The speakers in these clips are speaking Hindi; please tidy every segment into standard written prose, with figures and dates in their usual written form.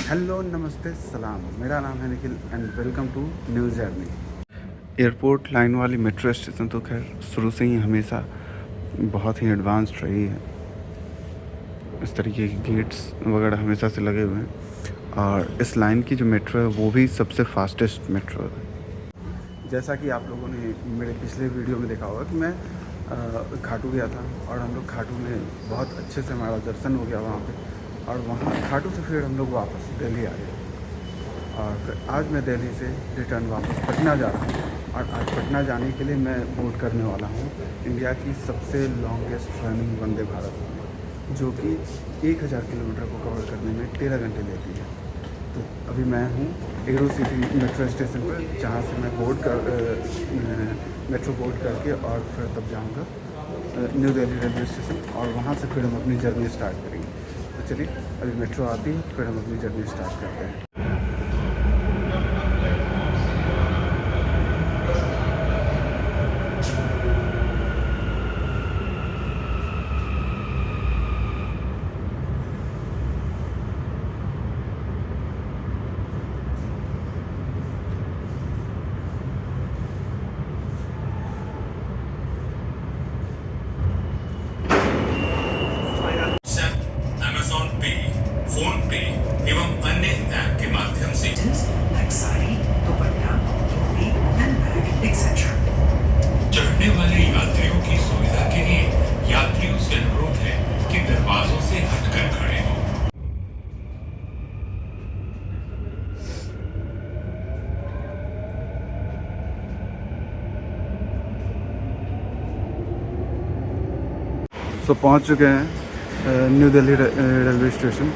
हेलो नमस्ते सलाम, मेरा नाम है Nikhil and welcome to new journey. Airport line वाली मेट्रो स्टेशन तो खैर शुरू से ही हमेशा बहुत ही एडवांस्ड रही है। इस तरीके के गेट्स वगैरह हमेशा से लगे हुए हैं और इस लाइन की जो मेट्रो है वो भी सबसे फास्टेस्ट मेट्रो है। जैसा कि आप लोगों ने मेरे पिछले वीडियो में देखा होगा कि मैं खाटू गया था और हम लोग खाटू में बहुत अच्छे से हमारा दर्शन हो गया वहाँ पे, और वहाँ खाटू से फिर हम लोग वापस दिल्ली आ गए और फिर आज मैं दिल्ली से रिटर्न वापस पटना जा रहा हूँ। और आज पटना जाने के लिए मैं बोर्ड करने वाला हूँ इंडिया की सबसे लॉन्गेस्ट रनिंग वंदे भारत, जो कि 1000 किलोमीटर को कवर करने में 13 घंटे लेती है। तो अभी मैं हूँ एरो सिटी मेट्रो स्टेशन पर, जहाँ से मैं मेट्रो बोर्ड करके और फिर तब जाऊँगा न्यू दिल्ली रेलवे स्टेशन और वहाँ से फिर हम अपनी जर्नी स्टार्ट करेंगे। तो चलिए अभी मेट्रो आती है फिर हम अपनी जर्नी स्टार्ट करते हैं। फोन पे एवं अन्य ऐप के माध्यम से चढ़ने वाले यात्रियों की सुविधा के लिए यात्रियों से अनुरोध है कि दरवाजों से हटकर खड़े हों। तो पहुंच चुके हैं new Delhi railway station.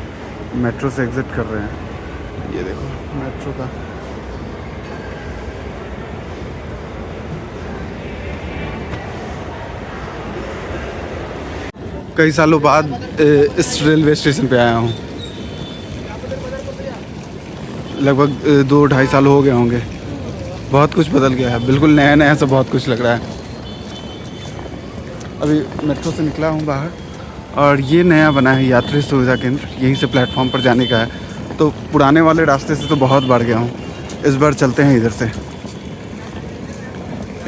Metro से एग्ज़िट कर रहे हैं। ये देखो मेट्रो का कई सालों बाद इस रेलवे स्टेशन पे आया हूँ। लगभग 2-2.5 साल हो गए होंगे। बहुत कुछ बदल गया है, बिल्कुल नया नया सा बहुत कुछ लग रहा है। अभी मेट्रो से निकला हूँ बाहर और ये नया बना है यात्री सुविधा केंद्र, यहीं से प्लेटफॉर्म पर जाने का है। तो पुराने वाले रास्ते से तो बहुत बढ़ गया हूँ, इस बार चलते हैं इधर से।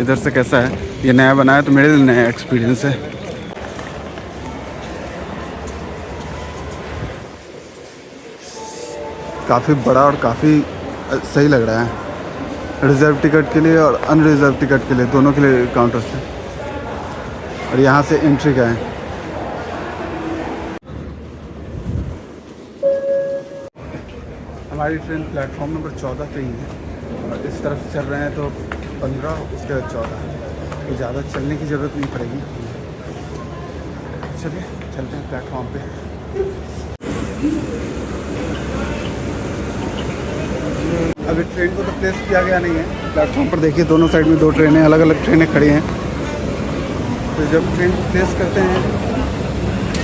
इधर से कैसा है, ये नया बना है तो मेरे लिए नया एक्सपीरियंस है। काफ़ी बड़ा और काफ़ी सही लग रहा है। रिज़र्व टिकट के लिए और अनरिज़र्व टिकट के लिए, दोनों के लिए काउंटर्स हैं। और यहाँ से एंट्री का है। हमारी ट्रेन प्लेटफॉर्म नंबर 14 पे ही है और इस तरफ चल रहे हैं तो 15, उसके बाद 14। तो ज़्यादा चलने की ज़रूरत नहीं पड़ेगी। चलिए चलते हैं प्लेटफॉर्म पे। अभी ट्रेन को तो प्लेस किया गया नहीं है। प्लेटफॉर्म पर देखिए दोनों साइड में 2 ट्रेनें, अलग अलग ट्रेनें खड़ी हैं। तो जब ट्रेन को प्लेस करते हैं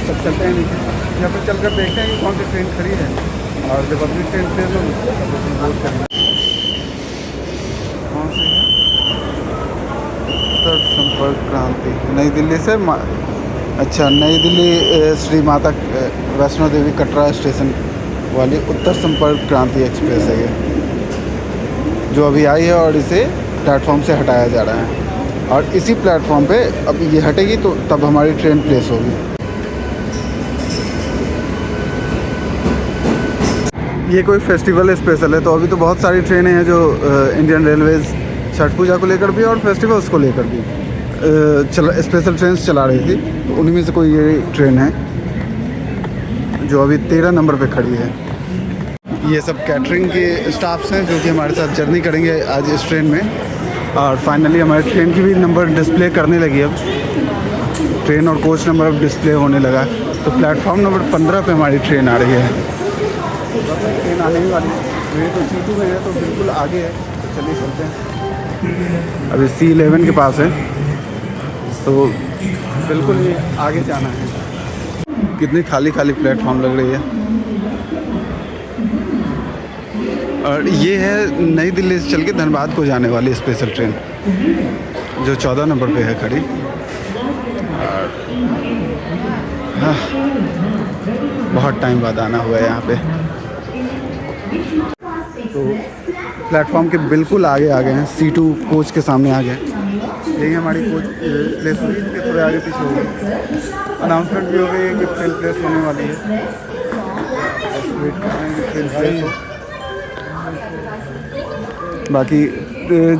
तब चलते हैं नीचे, या फिर चलकर देखते हैं कि कौन सी ट्रेन खड़ी है, और जब अपनी ट्रेन प्लेस होगी तब उसमें बोर्ड करेंगे। कौन सी है? उत्तर संपर्क क्रांति, नई दिल्ली से अच्छा, नई दिल्ली श्री माता वैष्णो देवी कटरा स्टेशन वाली उत्तर संपर्क क्रांति एक्सप्रेस है ये, जो अभी आई है और इसे प्लेटफॉर्म से हटाया जा रहा है। और इसी प्लेटफॉर्म पे अब ये हटेगी तो तब हमारी ट्रेन प्लेस होगी। ये कोई फेस्टिवल स्पेशल है, तो अभी तो बहुत सारी ट्रेनें हैं जो इंडियन रेलवेज़ छठ पूजा को लेकर भी और फेस्टिवल्स को लेकर भी स्पेशल ट्रेन चला रही थी। तो उन्हीं में से कोई ये ट्रेन है जो अभी 13 नंबर पे खड़ी है। ये सब कैटरिंग के स्टाफ्स हैं जो कि हमारे साथ जर्नी करेंगे आज इस ट्रेन में। और फाइनली हमारी ट्रेन की भी नंबर डिस्प्ले करने लगी। अब ट्रेन और कोच नंबर अब डिस्प्ले होने लगा। तो प्लेटफॉर्म नंबर 15 पे हमारी ट्रेन आ रही है। ट्रेन आने ही वाली है। मेरी तो C2 में है तो बिल्कुल आगे है। तो चलिए चलते हैं। अभी C11 के पास है तो बिल्कुल ही आगे जाना है। कितनी खाली खाली प्लेटफॉर्म लग रही है। और ये है नई दिल्ली से चल के धनबाद को जाने वाली स्पेशल ट्रेन, जो 14 नंबर पे है खड़ी। और हाँ, बहुत टाइम बाद आना हुआ है यहाँ पे। तो प्लेटफॉर्म के बिल्कुल आगे आ गए हैं, C2 कोच के सामने आ गए। यही हमारी कोच प्लेस हुई, इसके थोड़े आगे पीछे हो गई। अनाउंसमेंट भी हो गई है कि ट्रेन प्लेस होने वाली है। बस वेट कर रहे हैं कि ट्रेन प्लेस हो। बाकी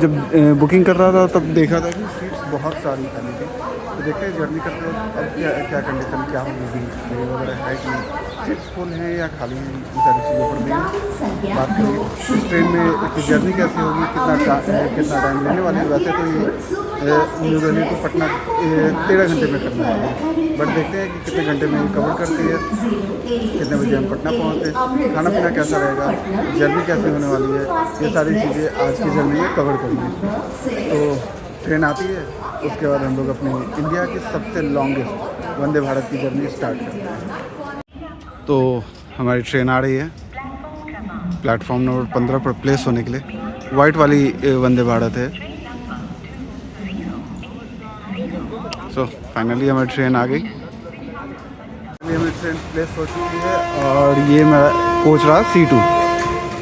जब बुकिंग कर रहा था तब देखा था कि सीट्स बहुत सारी खाली थी। तो देखते हैं जर्नी करते हो अब क्या कंडीशन क्या होगी वगैरह है कि सीट्स फुल हैं या खाली हैं, इन सारी चीज़ों पर भी बात करेंगे। इस ट्रेन में जर्नी कैसी होगी, कितना टाइम लेने वाली है। वैसे तो ये न्यू दिल्ली टू पटना 13 घंटे में करना है, बट देखते हैं कि कितने घंटे में कवर करती है, कितने बजे हम पटना पहुँचते, खाना पीना कैसा रहेगा, जर्नी कैसी होने वाली है, ये सारी चीज़ें आज की जर्नी में कवर करेंगे। तो ट्रेन आती है, उसके बाद हम लोग अपनी इंडिया की सबसे लॉन्गेस्ट वंदे भारत की जर्नी स्टार्ट करते हैं। तो हमारी ट्रेन आ रही है प्लेटफॉर्म नंबर 15 पर प्लेस होने के लिए। वाइट वाली वंदे भारत है। सो फाइनली हमारी ट्रेन आ गई। हमारी ट्रेन प्लेस हो चुकी है और ये मेरा कोच रहा C2।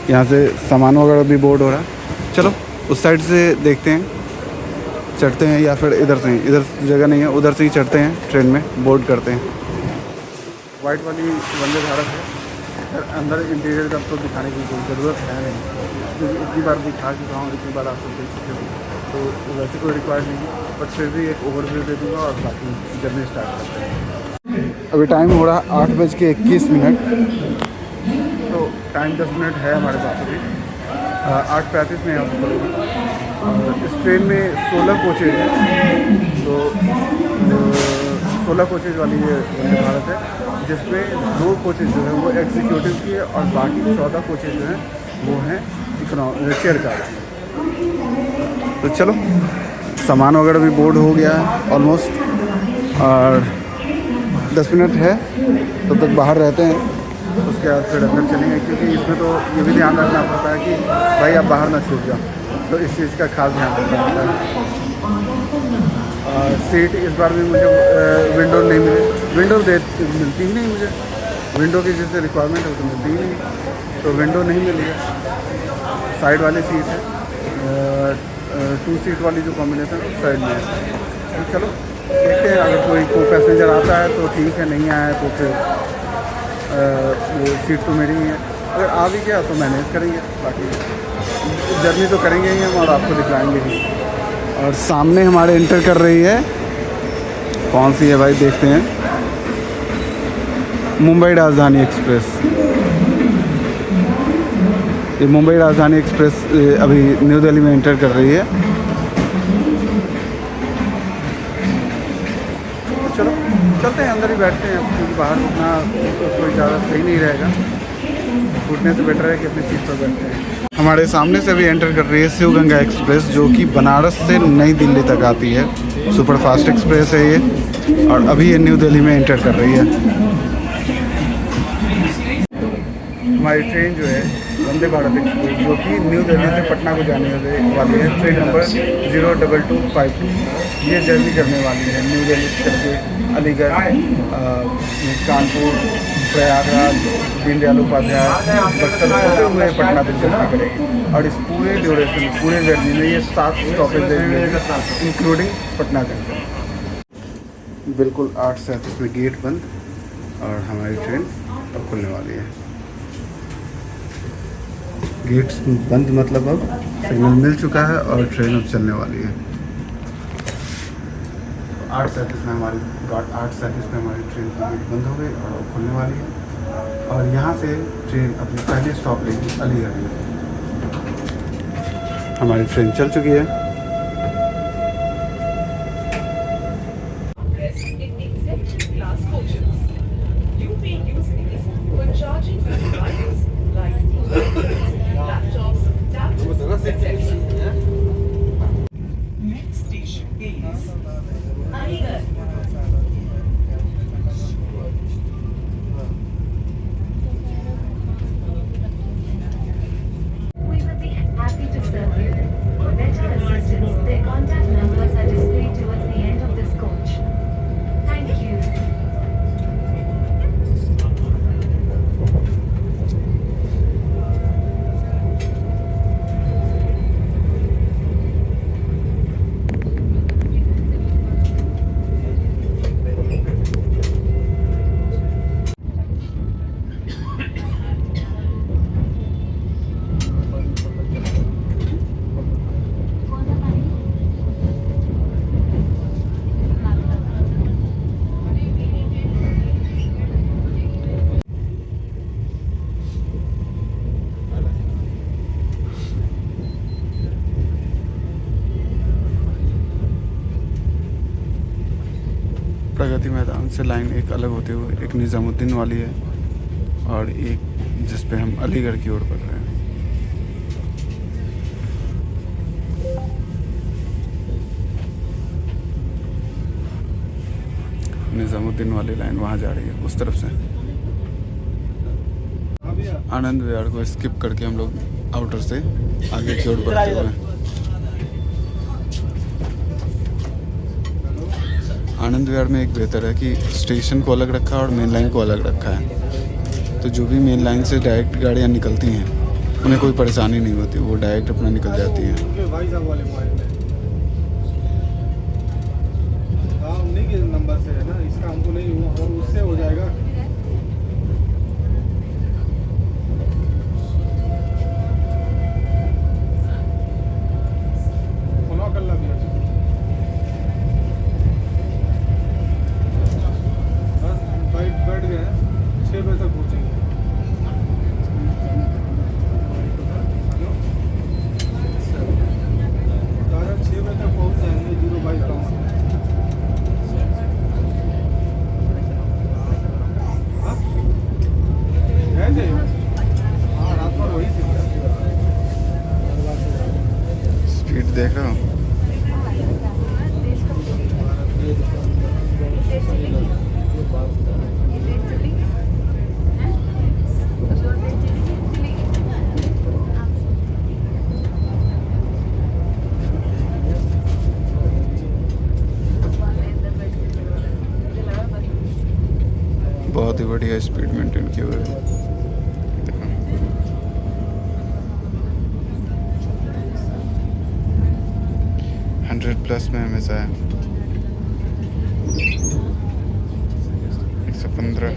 यहाँ से सामान वगैरह भी बोर्ड हो रहा है। चलो उस साइड से देखते हैं, चढ़ते हैं या फिर इधर से ही, इधर जगह नहीं है, उधर से ही चढ़ते हैं ट्रेन में, बोर्ड करते हैं। वाइट वाली वंदे भारत है। अंदर इंटीरियर का तो दिखाने की कोई ज़रूरत है नहीं, क्योंकि इतनी बार दिखा चुका हूँ, इतनी बार आप लोग देख चुके हो, तो वैसे कोई रिक्वायर्ड नहीं है। बट फिर भी एक ओवरव्यू दे दूँगा और बाकी जर्नी स्टार्ट करते हैं। अभी टाइम हो रहा है 8:21। तो टाइम 10 मिनट है हमारे पास अभी। 8:35 में यहाँ से पड़ेगी। और इस ट्रेन में 16 कोचेज हैं। तो 16 कोचेज वाली ये वंदे भारत है, जिसमें 2 कोचेज जो है वो एग्जीक्यूटिव की है और बाकी 14 कोचेज जो हैं वो हैं चेयर कार। तो चलो सामान वगैरह भी बोर्ड हो गया है ऑलमोस्ट, और 10 मिनट है तब तक बाहर रहते हैं। उसके बाद फिर अंदर चलेंगे, क्योंकि इसमें तो ये भी ध्यान रखना पड़ता है कि भाई आप बाहर ना छूट जाओ, तो इस चीज़ का खास ध्यान रखना पड़ता है। सीट इस बार भी मुझे विंडो नहीं मिली, विंडो मिलती ही नहीं मुझे। विंडो की जैसे रिक्वायरमेंट है वो तो मिलती ही नहीं, तो विंडो नहीं मिली है। साइड वाली सीट है, 2 सीट वाली जो कॉम्बिनेशन है साइड में है। तो चलो देखते हैं, अगर कोई पैसेंजर आता है तो ठीक है, नहीं आया तो फिर सीट तो मेरी ही है। अगर आ भी गया तो मैनेज करेंगे, बाकी जर्नी तो करेंगे ही हम और आपको दिखाएंगे ही। और सामने हमारे इंटर कर रही है, कौन सी है भाई देखते हैं, मुंबई राजधानी एक्सप्रेस। ये मुंबई राजधानी एक्सप्रेस अभी न्यू दिल्ली में इंटर कर रही है। चलो चलते हैं, अंदर ही बैठते हैं, क्योंकि बाहर रुकना तो कोई ज़्यादा सही नहीं रहेगा। उठने से बेटर है कि अपनी सीट पर बैठते हैं। हमारे सामने से भी एंटर कर रही है शिव गंगा एक्सप्रेस, जो कि बनारस से नई दिल्ली तक आती है। सुपर फास्ट एक्सप्रेस है ये, और अभी ये न्यू दिल्ली में एंटर कर रही है। हमारी ट्रेन जो है वंदे भारत एक्सप्रेस, जो कि न्यू दिल्ली से पटना को जाने वाली है, ट्रेन नंबर 02252, ये जर्नी करने वाली है न्यू दिल्ली से करके अलीगढ़, कानपुर, प्रयागराज, दीनदयाल उपाध्याय, बक्सर होते हुए पटना तक जर्नी करेगी। और इस पूरे ड्यूरेशन, पूरे जर्नी में ये 7 स्टॉपेज देंगे, इंक्लूडिंग पटना जंक्शन। बिल्कुल 8:37 में गेट बंद और हमारी ट्रेन अब खुलने वाली है। गेट बंद मतलब अब सिग्नल मिल चुका है और ट्रेन अब चलने वाली है। 8:37 में हमारी ट्रेन की गेट बंद हो गई और खुलने वाली है। और यहाँ से ट्रेन अपनी पहले स्टॉप लेगी अलीगढ़ में। हमारी ट्रेन चल चुकी है। Happy to serve you. Better assist Pragati Maidan से लाइन एक अलग होते हुए एक निज़ामुद्दीन वाली है और एक जिस पे हम अलीगढ़ की ओर बढ़ रहे हैं। निज़ामुद्दीन वाली लाइन वहाँ जा रही है उस तरफ से। आनंद विहार को स्किप करके हम लोग आउटर से आगे की ओर बढ़ते हुए आनंद विहार में एक बेहतर है कि स्टेशन को अलग रखा है और मेन लाइन को अलग रखा है, तो जो भी मेन लाइन से डायरेक्ट गाड़ियाँ निकलती हैं उन्हें कोई परेशानी नहीं होती, वो डायरेक्ट अपना निकल जाती हैं। उन्हीं के नंबर से है ना, इसका हमको नहीं हुआ और उससे हो जाएगा। बैठ गए हैं, 6 बजे तक पहुँचेंगे। हेलो 6 बजे तक पहुँच जाएंगे 022 टाउन। हाँ रात भर वही थी। स्पीड देख रहा हूँ। बहुत ही बढ़िया स्पीड मेंटेन किए हुए है। 100+ में हमेशा है 115।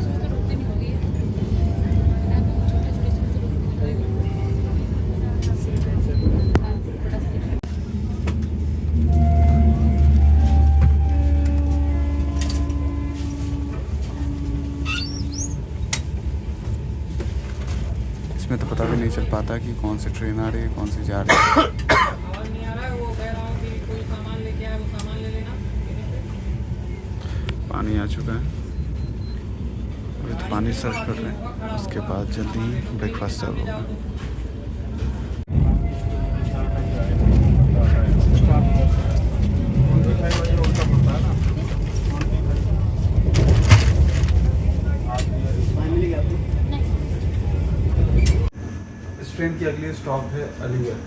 इसमें तो पता भी नहीं चल पाता कि कौन सी ट्रेन आ रही है कौन सी जा रही है। पानी आ चुका है, अभी तो पानी सर्व कर रहे हैं, उसके बाद जल्दी ही ब्रेकफास्ट सर्व होगा। इस ट्रेन की अगली स्टॉप है अलीगढ़,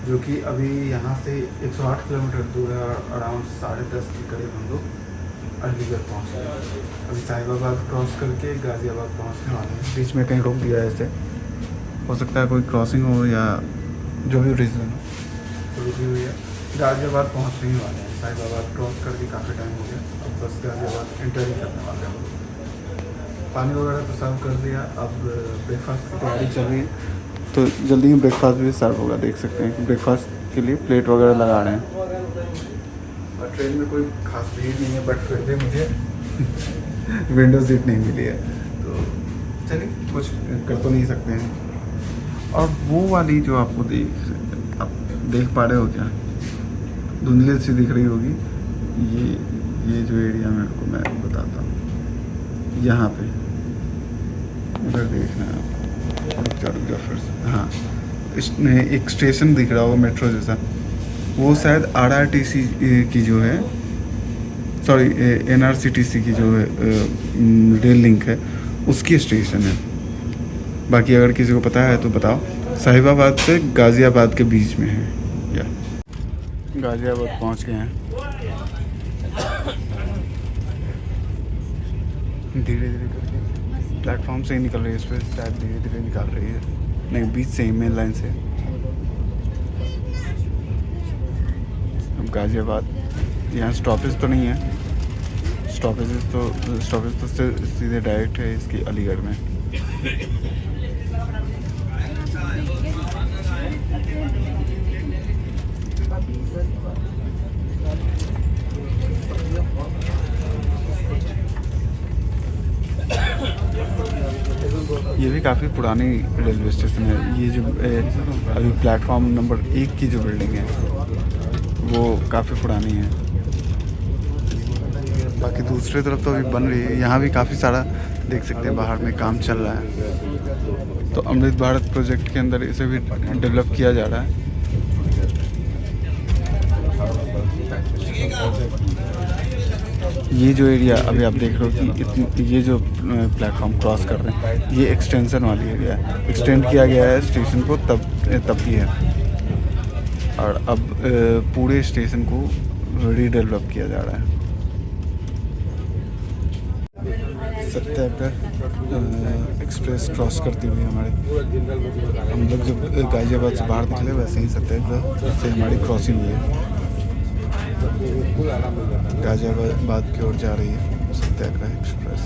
जो कि अभी यहाँ से 108 किलोमीटर दूर है और अराउंड 10:30 के करीब हम लोग अलीगढ़ पहुँच गए। अभी साहिबाबाद क्रॉस करके गाज़ियाबाद पहुँचने वाले हैं। बीच में कहीं रोक दिया है, ऐसे हो सकता है कोई क्रॉसिंग हो या जो भी रीज़न हो तो रुकी हुई है। गाज़ियाबाद पहुँचने ही वाले हैं, साहिबाबाद क्रॉस करके काफ़ी टाइम हो गया, अब बस गाज़ियाबाद एंटर ही करने वाले हैं। पानी वगैरह तो सर्व कर दिया, अब ब्रेकफास्ट की तैयारी चल रही है, तो जल्दी ही ब्रेकफास्ट भी सर्व होगा। देख सकते हैं कि ब्रेकफास्ट के लिए प्लेट वगैरह लगा रहे हैं। और ट्रेन में कोई खास भीड़ नहीं है, बट फिर भी मुझे विंडो सीट नहीं मिली है, तो चलिए कुछ कर तो नहीं सकते हैं। और वो वाली जो आपको आप देख पा रहे हो क्या, धुंधले सी दिख रही होगी, ये जो एरिया मेरे को मैं बताता हूँ, यहाँ पे उधर देखना है आपको, फिर से हाँ इसमें एक स्टेशन दिख रहा होगा मेट्रो जैसा, वो शायद RRTC की जो है, सॉरी NRCTC की जो है रेल लिंक है उसकी स्टेशन है। बाकी अगर किसी को पता है तो बताओ। साहिबाबाद से गाज़ियाबाद के बीच में है या गाज़ियाबाद पहुंच गए हैं। धीरे धीरे करके प्लेटफॉर्म से ही निकल रही है, इस पर शायद धीरे धीरे निकाल रही है, नहीं बीच से ही मेन लाइन से। अब गाज़ियाबाद यहाँ स्टॉपेज तो नहीं है, स्टॉपेज तो सीधे डायरेक्ट है इसकी अलीगढ़ में। ये भी काफ़ी पुरानी रेलवे स्टेशन है। ये जो अभी प्लेटफॉर्म नंबर 1 की जो बिल्डिंग है वो काफ़ी पुरानी है। बाकी दूसरी तरफ तो अभी बन रही है। यहाँ भी काफ़ी सारा देख सकते हैं बाहर में काम चल रहा है। तो अमृत भारत प्रोजेक्ट के अंदर इसे भी डेवलप किया जा रहा है। ये जो एरिया अभी आप देख रहे हो कि ये जो प्लेटफॉर्म क्रॉस कर रहे हैं, ये एक्सटेंशन वाली एरिया है। एक्सटेंड किया गया है स्टेशन को तब की है, और अब पूरे स्टेशन को रीडेवलप किया जा रहा है। सत्याग्रह एक्सप्रेस क्रॉस करते हुए हम लोग जब गाजियाबाद से बाहर निकले, वैसे ही सत्याग्रह से हमारी क्रॉसिंग हुई है। गाजियाबाद की ओर जा रही है सत्याग्रह एक्सप्रेस।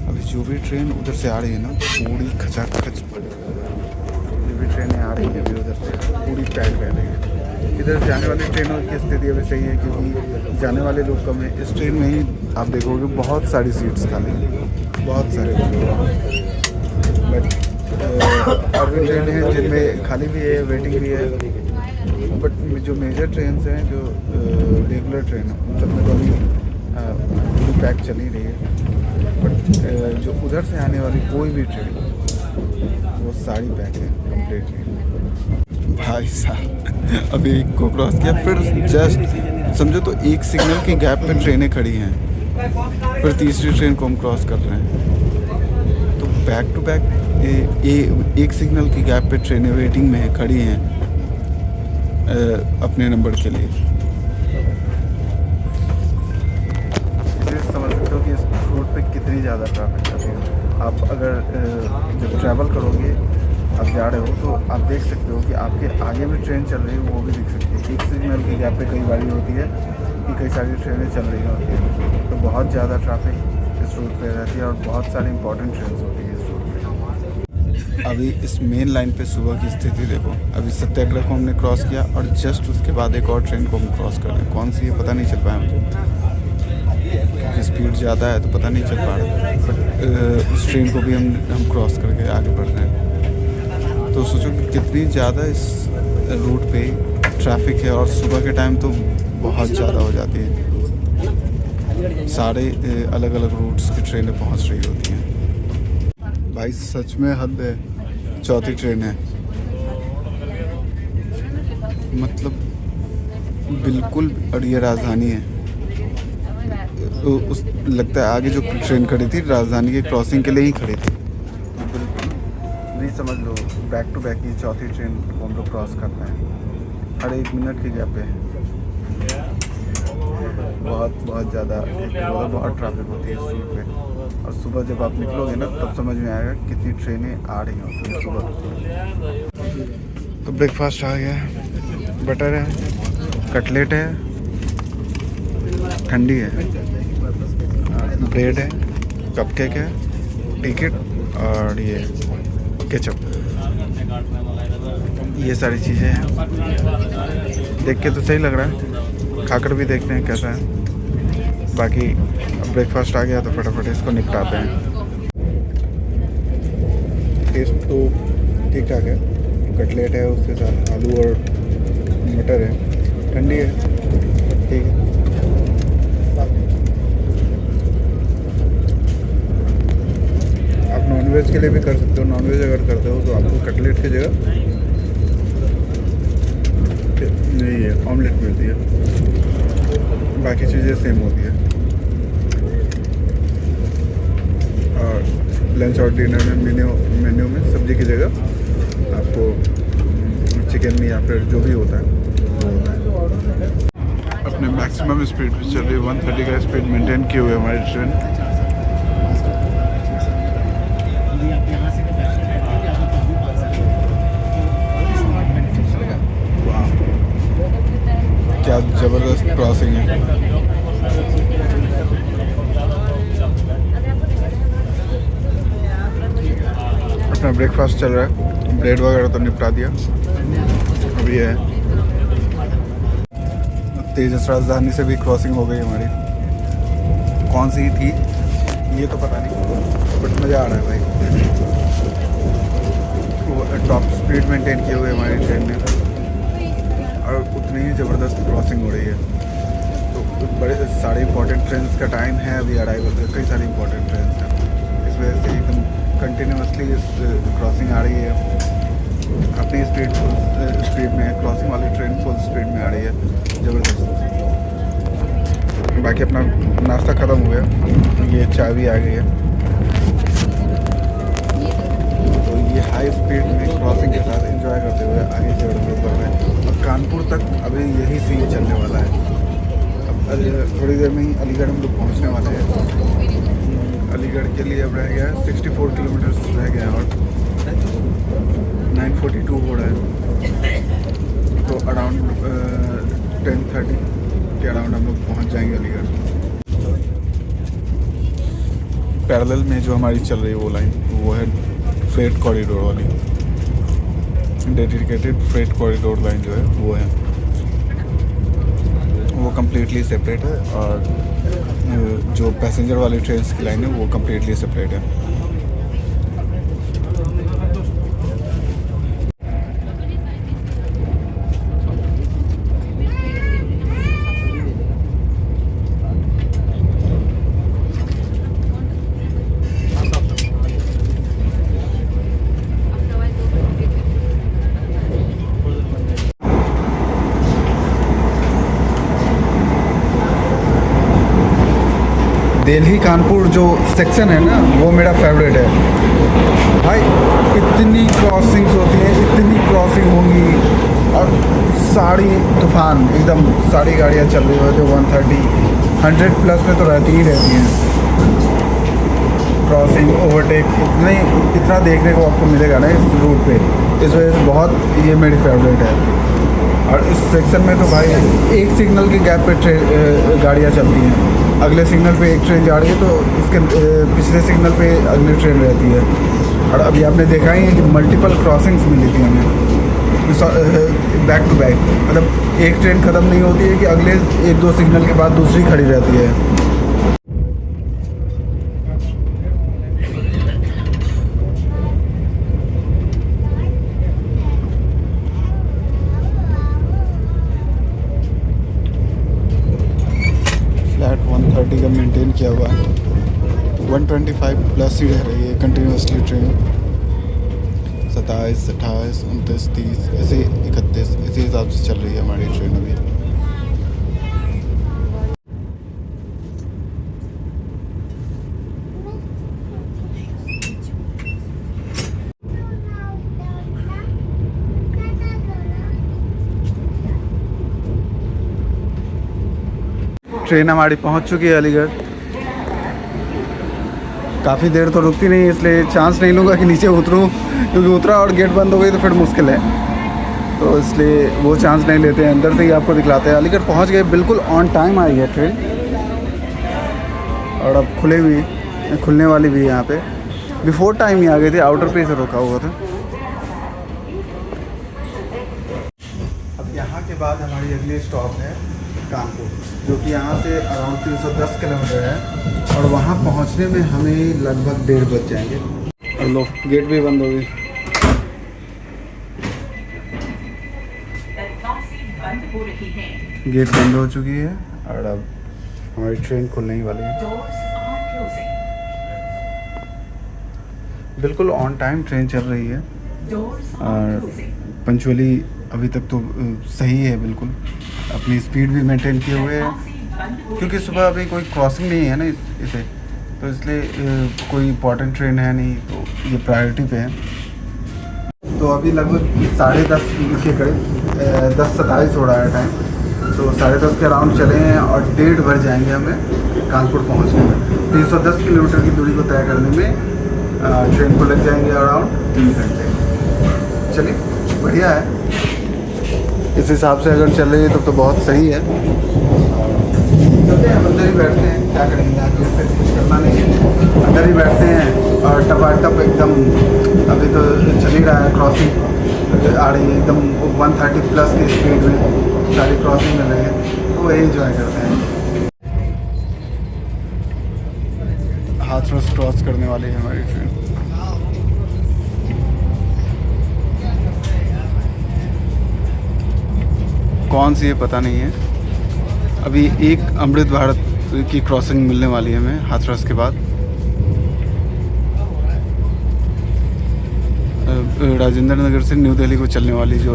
अभी जो भी ट्रेन उधर से आ रही है ना, पूरी खचाखच, जो भी ट्रेनें आ रही है अभी उधर से पूरी पैक रह रही है। इधर जाने वाली ट्रेनों की स्थिति अभी सही है, क्योंकि जाने वाले लोग कम है। इस ट्रेन में ही आप देखोगे बहुत सारी सीट्स खाली हैं, बहुत सारे। बट और भी ट्रेन हैं जिनमें खाली भी है, वेटिंग भी है। बट जो मेजर ट्रेन हैं, जो रेगुलर ट्रेन है, उन सब में तो अभी पूरी पैक चल ही रही है। बट जो उधर से आने वाली कोई भी ट्रेन, वो सारी पैक है कम्प्लीटली। भाई साहब अभी एक को क्रॉस किया, फिर जस्ट समझो तो एक सिग्नल के गैप पे ट्रेनें खड़ी हैं, फिर तीसरी ट्रेन को हम क्रॉस कर रहे हैं। तो बैक टू बैक एक सिग्नल के गैप पे ट्रेनें वेटिंग में खड़ी हैं अपने नंबर के लिए। समझ सकते हो कि इस रोड पे कितनी ज़्यादा ट्रैफिक है। आप अगर जब ट्रैवल करोगे, आप जा रहे हो, तो आप देख सकते हो कि आपके आगे में ट्रेन चल रही है, वो भी दिख सकती है। एक सिग्नल के गैप पे कई बारी होती है कि कई सारी ट्रेनें चल रही होती हैं। तो बहुत ज़्यादा ट्रैफिक इस रूट पे रहती है, और बहुत सारी इंपॉर्टेंट ट्रेन होती है इस रूट पे। अभी इस मेन लाइन पे सुबह की स्थिति देखो। अभी सत्याग्रह को हमने क्रॉस किया, और जस्ट उसके बाद एक और ट्रेन को हम क्रॉस कर रहे हैं। कौन सी है पता नहीं चल पाया मुझे, क्योंकि स्पीड ज़्यादा है तो पता नहीं चल पा रहा। बट उस ट्रेन को भी हम क्रॉस करके आगे बढ़ रहे हैं। तो सोचो कि कितनी ज़्यादा इस रूट पे ट्रैफिक है, और सुबह के टाइम तो बहुत ज़्यादा हो जाती है। सारे अलग अलग रूट्स की ट्रेनें पहुंच रही होती हैं। भाई सच में हद है, चौथी ट्रेन है, मतलब बिल्कुल। और ये राजधानी है, तो उस लगता है आगे जो ट्रेन खड़ी थी राजधानी के क्रॉसिंग के लिए ही खड़ी थी। नहीं समझ लो, बैक टू बैक ये चौथी ट्रेन को हम लोग क्रॉस करते हैं हर 1 मिनट के गैप पे। बहुत ज़्यादा बहुत ट्रैफिक होती है इस रूट पे। और सुबह जब आप निकलोगे ना, तब समझ में आएगा कितनी ट्रेनें आ रही होती हैं सुबह। तो ब्रेकफास्ट आ गया है, बटर है, कटलेट है, ठंडी है, ब्रेड है, कपकेक है, टिकट, और ये केचप। ये सारी चीज़ें हैं। देख के तो सही लग रहा है, खाकर भी देखते हैं कैसा है। बाकी ब्रेकफास्ट आ गया तो फटाफट इसको निपटाते हैं। टेस्ट तो ठीक ठाक है। कटलेट है, उसके साथ आलू और मटर है, ठंडी है, ठीक है। आप नॉनवेज के लिए भी कर सकते हो। नॉनवेज अगर करते हो तो आपको कटलेट की जगह नहीं है ऑमलेट मिलती है, बाकी चीज़ें सेम होती है। और लंच और डिनर में मेन्यू में सब्जी की जगह आपको चिकन या फिर जो भी होता है वो होता है। अपने मैक्सिमम स्पीड पे चल रही है, 130 का स्पीड मेंटेन किए हुए हमारी ट्रेन। क्या ज़बरदस्त क्रॉसिंग है। अपना ब्रेकफास्ट चल रहा है, ब्रेड वगैरह तो निपटा दिया। अब ये है तेजस राजधानी से भी क्रॉसिंग हो गई हमारी। कौन सी थी ये तो पता नहीं, बट मज़ा आ रहा है भाई। टॉप स्पीड मेंटेन किए हुए हमारी ट्रेन ने, और उतनी ही ज़बरदस्त क्रॉसिंग हो रही है। तो बड़े सारे इंपॉर्टेंट ट्रेन का टाइम है अभी अराइवल का, कई सारी इंपॉर्टेंट ट्रेन हैं, इस वजह से एकदम कंटिन्यूसली क्रॉसिंग आ रही है अपनी स्पीड में। क्रॉसिंग वाली ट्रेन फुल स्पीड में आ रही है, ज़बरदस्त। बाकी अपना नाश्ता ख़त्म हो गया, ये चाय भी आ गई है। तो ये हाई स्पीड में क्रॉसिंग के साथ एंजॉय करते हुए आगे चढ़ रहे ऊपर में। अब कानपुर तक अभी यही सीन चलने वाला है। अब थोड़ी देर में ही अलीगढ़ हम लोग पहुँचने वाले हैं। अलीगढ़ के लिए अब रह गया 64 किलोमीटर रह गया और 9:42 हो रहा है। तो अराउंड 10:30 के अराउंड हम लोग पहुंच जाएंगे अलीगढ़। पैरेलल में जो हमारी चल रही है वो लाइन, वो है फ्रेट कॉरिडोर वाली, डेडिकेटेड फ्रेट कॉरिडोर लाइन जो है वो है, वो कम्प्लीटली सेपरेट है। और जो पैसेंजर वाली ट्रेन की लाइन है वो कम्प्लीटली सेपरेट है। दिल्ली कानपुर जो सेक्शन है ना, वो मेरा फेवरेट है भाई। इतनी क्रॉसिंग्स होती हैं, इतनी क्रॉसिंग होंगी, और सारी तूफान एकदम सारी गाड़ियाँ चल रही होती है 130, 100 प्लस में तो रहती ही रहती हैं। क्रॉसिंग, ओवरटेक, इतना देखने को आपको मिलेगा ना इस रूट पे, इस वजह से बहुत ये मेरी फेवरेट है। और इस सेक्शन में तो भाई एक सिग्नल के गैप पे गाड़ियाँ चलती हैं। अगले सिग्नल पे एक ट्रेन जा रही है तो उसके पिछले सिग्नल पे अगली ट्रेन रहती है। और अभी आपने देखा ही है कि मल्टीपल क्रॉसिंग्स मिली थी हमें बैक टू बैक। मतलब एक ट्रेन ख़त्म नहीं होती है कि अगले 1-2 सिग्नल के बाद दूसरी खड़ी रहती है। फ्लैट 130 का मेंटेन किया हुआ है, 125 प्लस ही रह रही है कंटिन्यूसली ट्रेन। 27, 28, 29, 30 ऐसे 31 इसी हिसाब से चल रही है हमारी ट्रेन अभी। ट्रेन हमारी पहुंच चुकी है अलीगढ़। काफ़ी देर तो रुकती नहीं, इसलिए चांस नहीं लूँगा कि नीचे उतरूँ, क्योंकि उतरा और गेट बंद हो गई तो फिर मुश्किल है। तो इसलिए वो चांस नहीं लेते हैं, अंदर से ही आपको दिखलाते हैं। अलीगढ़ पहुंच गए, बिल्कुल ऑन टाइम आई है ट्रेन, और अब खुलने वाली भी है यहाँ पे। बिफोर टाइम ही आ गई थी, आउटर पे से रोका हुआ था। अब यहाँ के बाद हमारी अगली स्टॉप है कानपुर, जो कि यहाँ से अराउंड 310 किलोमीटर है, और वहाँ पहुँचने में हमें लगभग 1:30 बज जाएंगे। और लो, गेट भी बंद हो गई। गेट बंद हो चुकी है, और अब हमारी ट्रेन खुलने ही वाली है। बिल्कुल ऑन टाइम ट्रेन चल रही है, और पंचुअली अभी तक तो सही है, बिल्कुल अपनी स्पीड भी मेंटेन किए हुए है, क्योंकि सुबह अभी कोई क्रॉसिंग नहीं है ना इसे, तो इसलिए कोई इम्पोर्टेंट ट्रेन है नहीं, तो ये प्रायोरिटी पे है। तो अभी लगभग 10:30 के करीब 10:27 हो रहा है टाइम, तो 10:30 के अराउंड चले हैं, और 1:30 बज जाएंगे हमें कानपुर पहुंचने में। 310 किलोमीटर की दूरी को तय करने में ट्रेन को लग जाएंगे अराउंड 3 घंटे। चलिए, बढ़िया है। इस हिसाब से अगर चल रही है तो बहुत सही है। चलते हैं, अंदर ही बैठते हैं, क्या करेंगे, आगे से कुछ करना नहीं है, अंदर ही बैठते हैं। और टपाटप एकदम अभी तो चल ही रहा है, क्रॉसिंग आ रही है एकदम 130 प्लस की स्पीड में, सारी क्रॉसिंग मिल रही है, तो वही इंजॉय करते हैं। हाथरस क्रॉस करने वाली है हमारी ट्रेन। कौन सी है पता नहीं है। अभी एक अमृत भारत की क्रॉसिंग मिलने वाली है हमें हाथरस के बाद। राजेंद्र नगर से न्यू दिल्ली को चलने वाली जो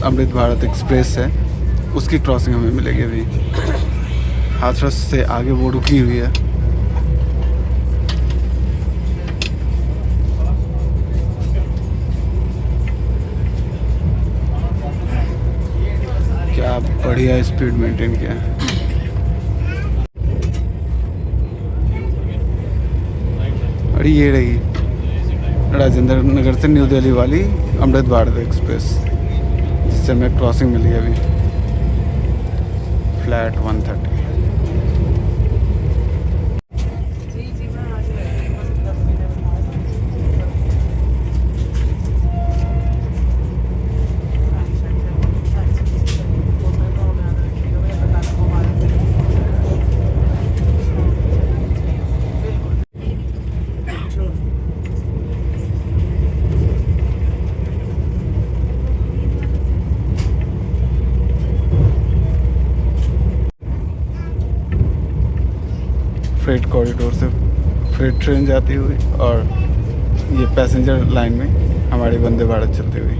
अमृत भारत एक्सप्रेस है उसकी क्रॉसिंग हमें मिलेगी। अभी हाथरस से आगे वो रुकी हुई है। क्या बढ़िया स्पीड मेंटेन किया है। और ये रही राजेंद्र नगर से न्यू दिल्ली वाली अमृत भारत एक्सप्रेस जिससे हमें क्रॉसिंग मिली है अभी फ्लैट 130। फ्रेट कॉरिडोर से फ्रेट ट्रेन जाती हुई और ये पैसेंजर लाइन में हमारी वंदे भारत चलती हुई।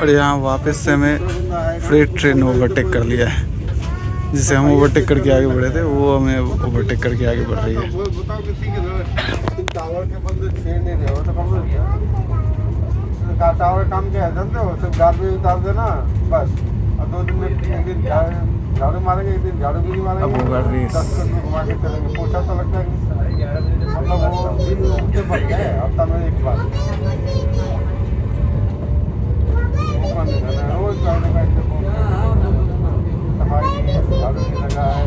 और यहाँ वापस से हमें फ्रेट ट्रेन ओवरटेक कर लिया है। जिसे हम ओवरटेक करके आगे बढ़े थे वो हमें ओवरटेक करके आगे बढ़ रही है। टावर काम क्या है जानते हो? सिर्फ झाड़ू उतार देना बस, और 2 दिन में एक दिन झाड़ू मारेंगे, एक दिन झाड़ू भी नहीं मारेंगे। अब वो कर रही है 10 मिनट घुमा के चलेंगे। पोछा तो लगता है मतलब वो दिन उनसे बढ़ गए हफ्ता में एक बार। रोज झाड़ू बैठते सफाई नहीं है, झाड़ू नहीं लगा है।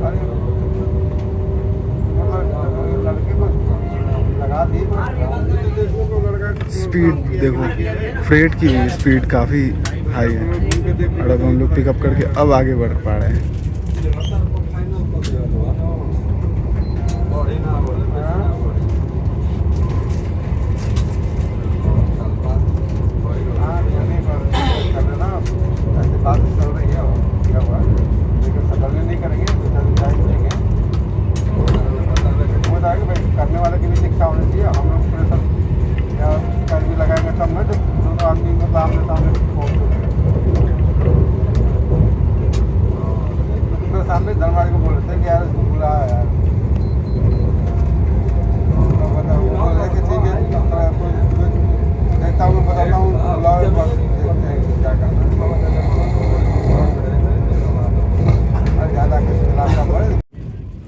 अरे मतलब लड़के को लगा दी। स्पीड देखो, फ्रेट की स्पीड काफ़ी हाई है और अब हम लोग पिकअप करके अब आगे बढ़ पा रहे हैं। बारिश चल रही है क्या हुआ, लेकिन सदन नहीं करेंगे, देंगे भाई। करने वाले की भी शिक्षा होनी चाहिए। हम लोग प्रेशर या कर भी लगाएंगे तब ना, जब दोनों आदमी को सामने सामने तो सामने धनवाड़ी को बोल रहे थे कि यार इसको बुला यार, ठीक है देखता हूँ, बताता हूँ, बुलाओ क्या करना है।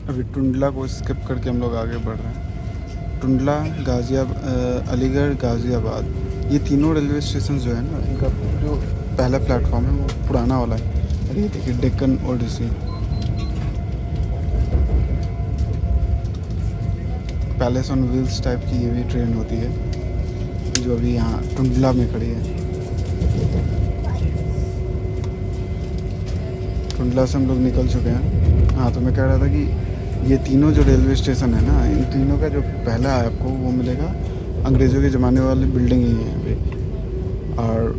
अभी टुंडला को स्किप करके हम लोग आगे बढ़ रहे हैं। टुंडला, अलीगढ़, गाज़ियाबाद, ये तीनों रेलवे स्टेशन जो है ना, इनका जो पहला प्लेटफॉर्म है वो पुराना वाला है। और ये देखिए Deccan Odyssey, palace on wheels type की ये भी ट्रेन होती है जो अभी यहाँ टुंडला में खड़ी है। टुंडला से हम लोग निकल चुके हैं। हाँ, तो मैं कह रहा था कि ये तीनों जो रेलवे स्टेशन है ना, इन तीनों का जो पहला है आपको वो मिलेगा अंग्रेज़ों के ज़माने वाली बिल्डिंग ही है अभी, और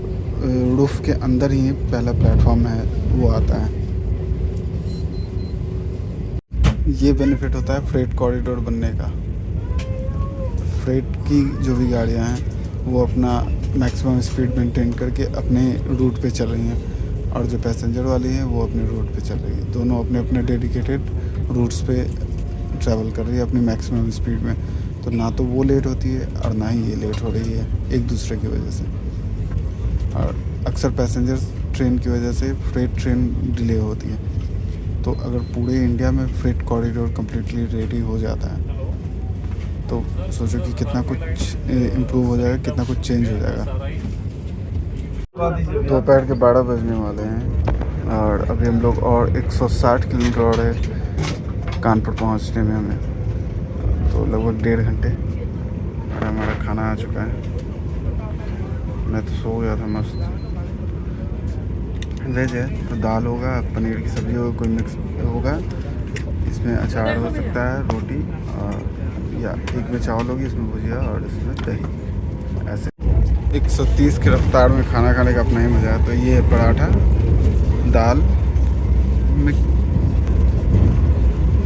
रूफ के अंदर ही पहला प्लेटफॉर्म है वो आता है। ये बेनिफिट होता है फ्रेट कॉरिडोर बनने का। फ्रेट की जो भी गाड़ियाँ हैं वो अपना मैक्सिमम स्पीड मेंटेन करके अपने रूट पे चल रही हैं, और जो पैसेंजर वाली है वो अपने रूट पे चल रही है। दोनों अपने अपने डेडिकेटेड रूट्स पे ट्रैवल कर रही है अपनी मैक्सिमम स्पीड में। तो ना तो वो लेट होती है और ना ही ये लेट हो रही है एक दूसरे की वजह से। और अक्सर पैसेंजर ट्रेन की वजह से फ्रेट ट्रेन डिले होती है। तो अगर पूरे इंडिया में फ्रेट कॉरिडोर कम्प्लीटली रेडी हो जाता है तो सोचो कि कितना कुछ इम्प्रूव हो जाएगा, कितना कुछ चेंज हो जाएगा। दोपहर के 12 बजने वाले हैं और अभी हम लोग और 160 किलोमीटर और है कानपुर पहुंचने में हमें, तो लगभग 1.5 घंटे। और हमारा खाना आ चुका है। मैं तो सो गया था मस्त। वेज है तो दाल होगा, पनीर की सब्ज़ी होगा, कोई मिक्स होगा, इसमें अचार हो सकता है, रोटी, और या एक में चावल होगी, इसमें भुजिया और इसमें दही। ऐसे 130 की रफ्तार में खाना खाने का अपना ही मज़ा है। तो ये पराठा, दाल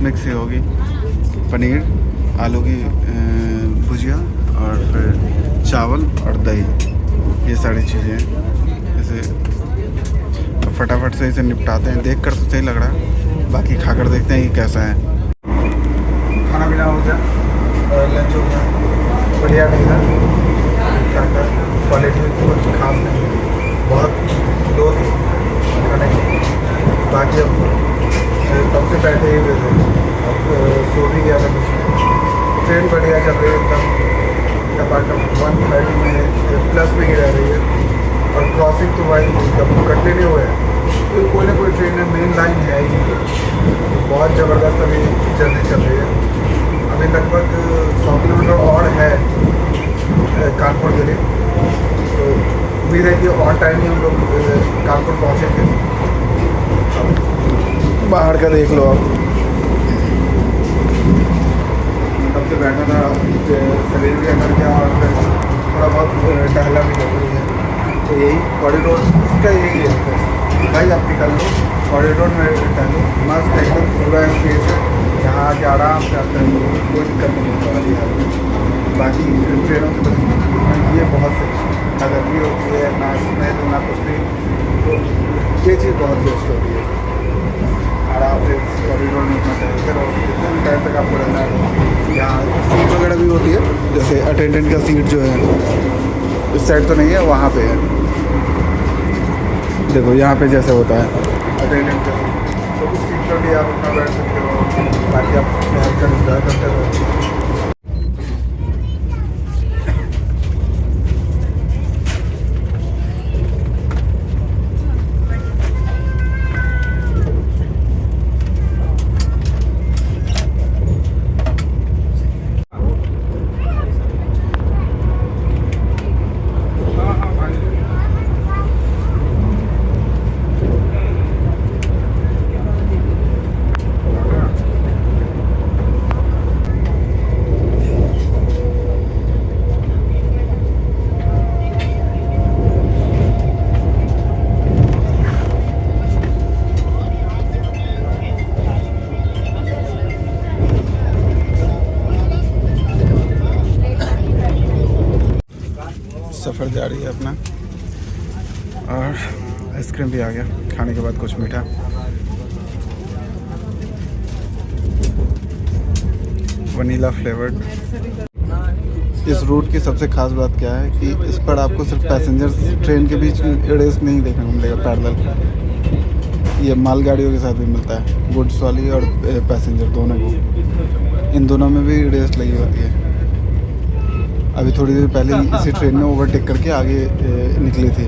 मिक्सी होगी, पनीर, आलू की भुजिया और फिर चावल और दही, ये सारी चीज़ें हैं। जैसे तो फटाफट से इसे निपटाते हैं। देख कर तो सही लग रहा है, बाकी खाकर देखते हैं कि कैसा है। खाना पीना हो गया, लंच हो गया, बढ़िया नहीं था, क्वालिटी कुछ खास नहीं, बहुत लो थी खाने की। बाकी अब तब से बैठे ही हुए थे, अब सो भी गया था कुछ। ट्रेन बढ़िया चल रही है एकदम, टपाटप 130 में प्लस में ही रह रही है। और क्रॉसिंग तो भाई एकदम कंटिन्यू है, तो कोई ना कोई ट्रेन में मेन लाइन है ही, बहुत ज़बरदस्त अभी जर्नी चल रही है। अभी लगभग 100 किलोमीटर और है कानपुर के लिए, तो उम्मीद है कि ऑन टाइम ही हम लोग कानपुर पहुँचेंगे। बाहर का देख लो आप, तब से बैठा था, शरीर भी अंदर गया और फिर थोड़ा बहुत टहला भी जरूरी है। तो यही कॉरिडोर इसका यही है भाई, आप निकल लो कॉरिडोर में टहलो, मस्त एकदम पूरा स्पेस है, यहाँ आके आराम से आता है, कोई दिक्कत नहीं होने वाली है। बाकी ट्रेनों से ये बहुत सही, ना गर्मी होती है, ना स्मेल, ना कुछ भी, तो ये चीज़ बहुत बेस्ट होती है। आराम से कॉरिडोर में अपना टहलते रहो, कितने भी टाइम तक आपको रहना है। यहाँ सीट वगैरह भी होती है, जैसे अटेंडेंट का सीट जो है इस साइड तो नहीं है, वहाँ पे है, देखो यहाँ पे जैसे होता है अटेंडेंट का सीट, तो उस सीट पर भी आप अपना बैठ सकते हो, ताकि आप हेल्थ का इंतजार करते रहो। सफ़र जारी है अपना, और आइसक्रीम भी आ गया, खाने के बाद कुछ मीठा। Vanilla flavoured. इस रूट की सबसे ख़ास बात क्या है कि इस पर आपको सिर्फ पैसेंजर्स ट्रेन के बीच रेस नहीं देखने को मिलेगा पैरेलल, ये मालगाड़ियों के साथ भी मिलता है, गुड्स वाली और पैसेंजर दोनों को, इन दोनों में भी रेस लगी होती है। अभी थोड़ी देर पहले इसी ट्रेन में ओवरटेक करके आगे निकली थी,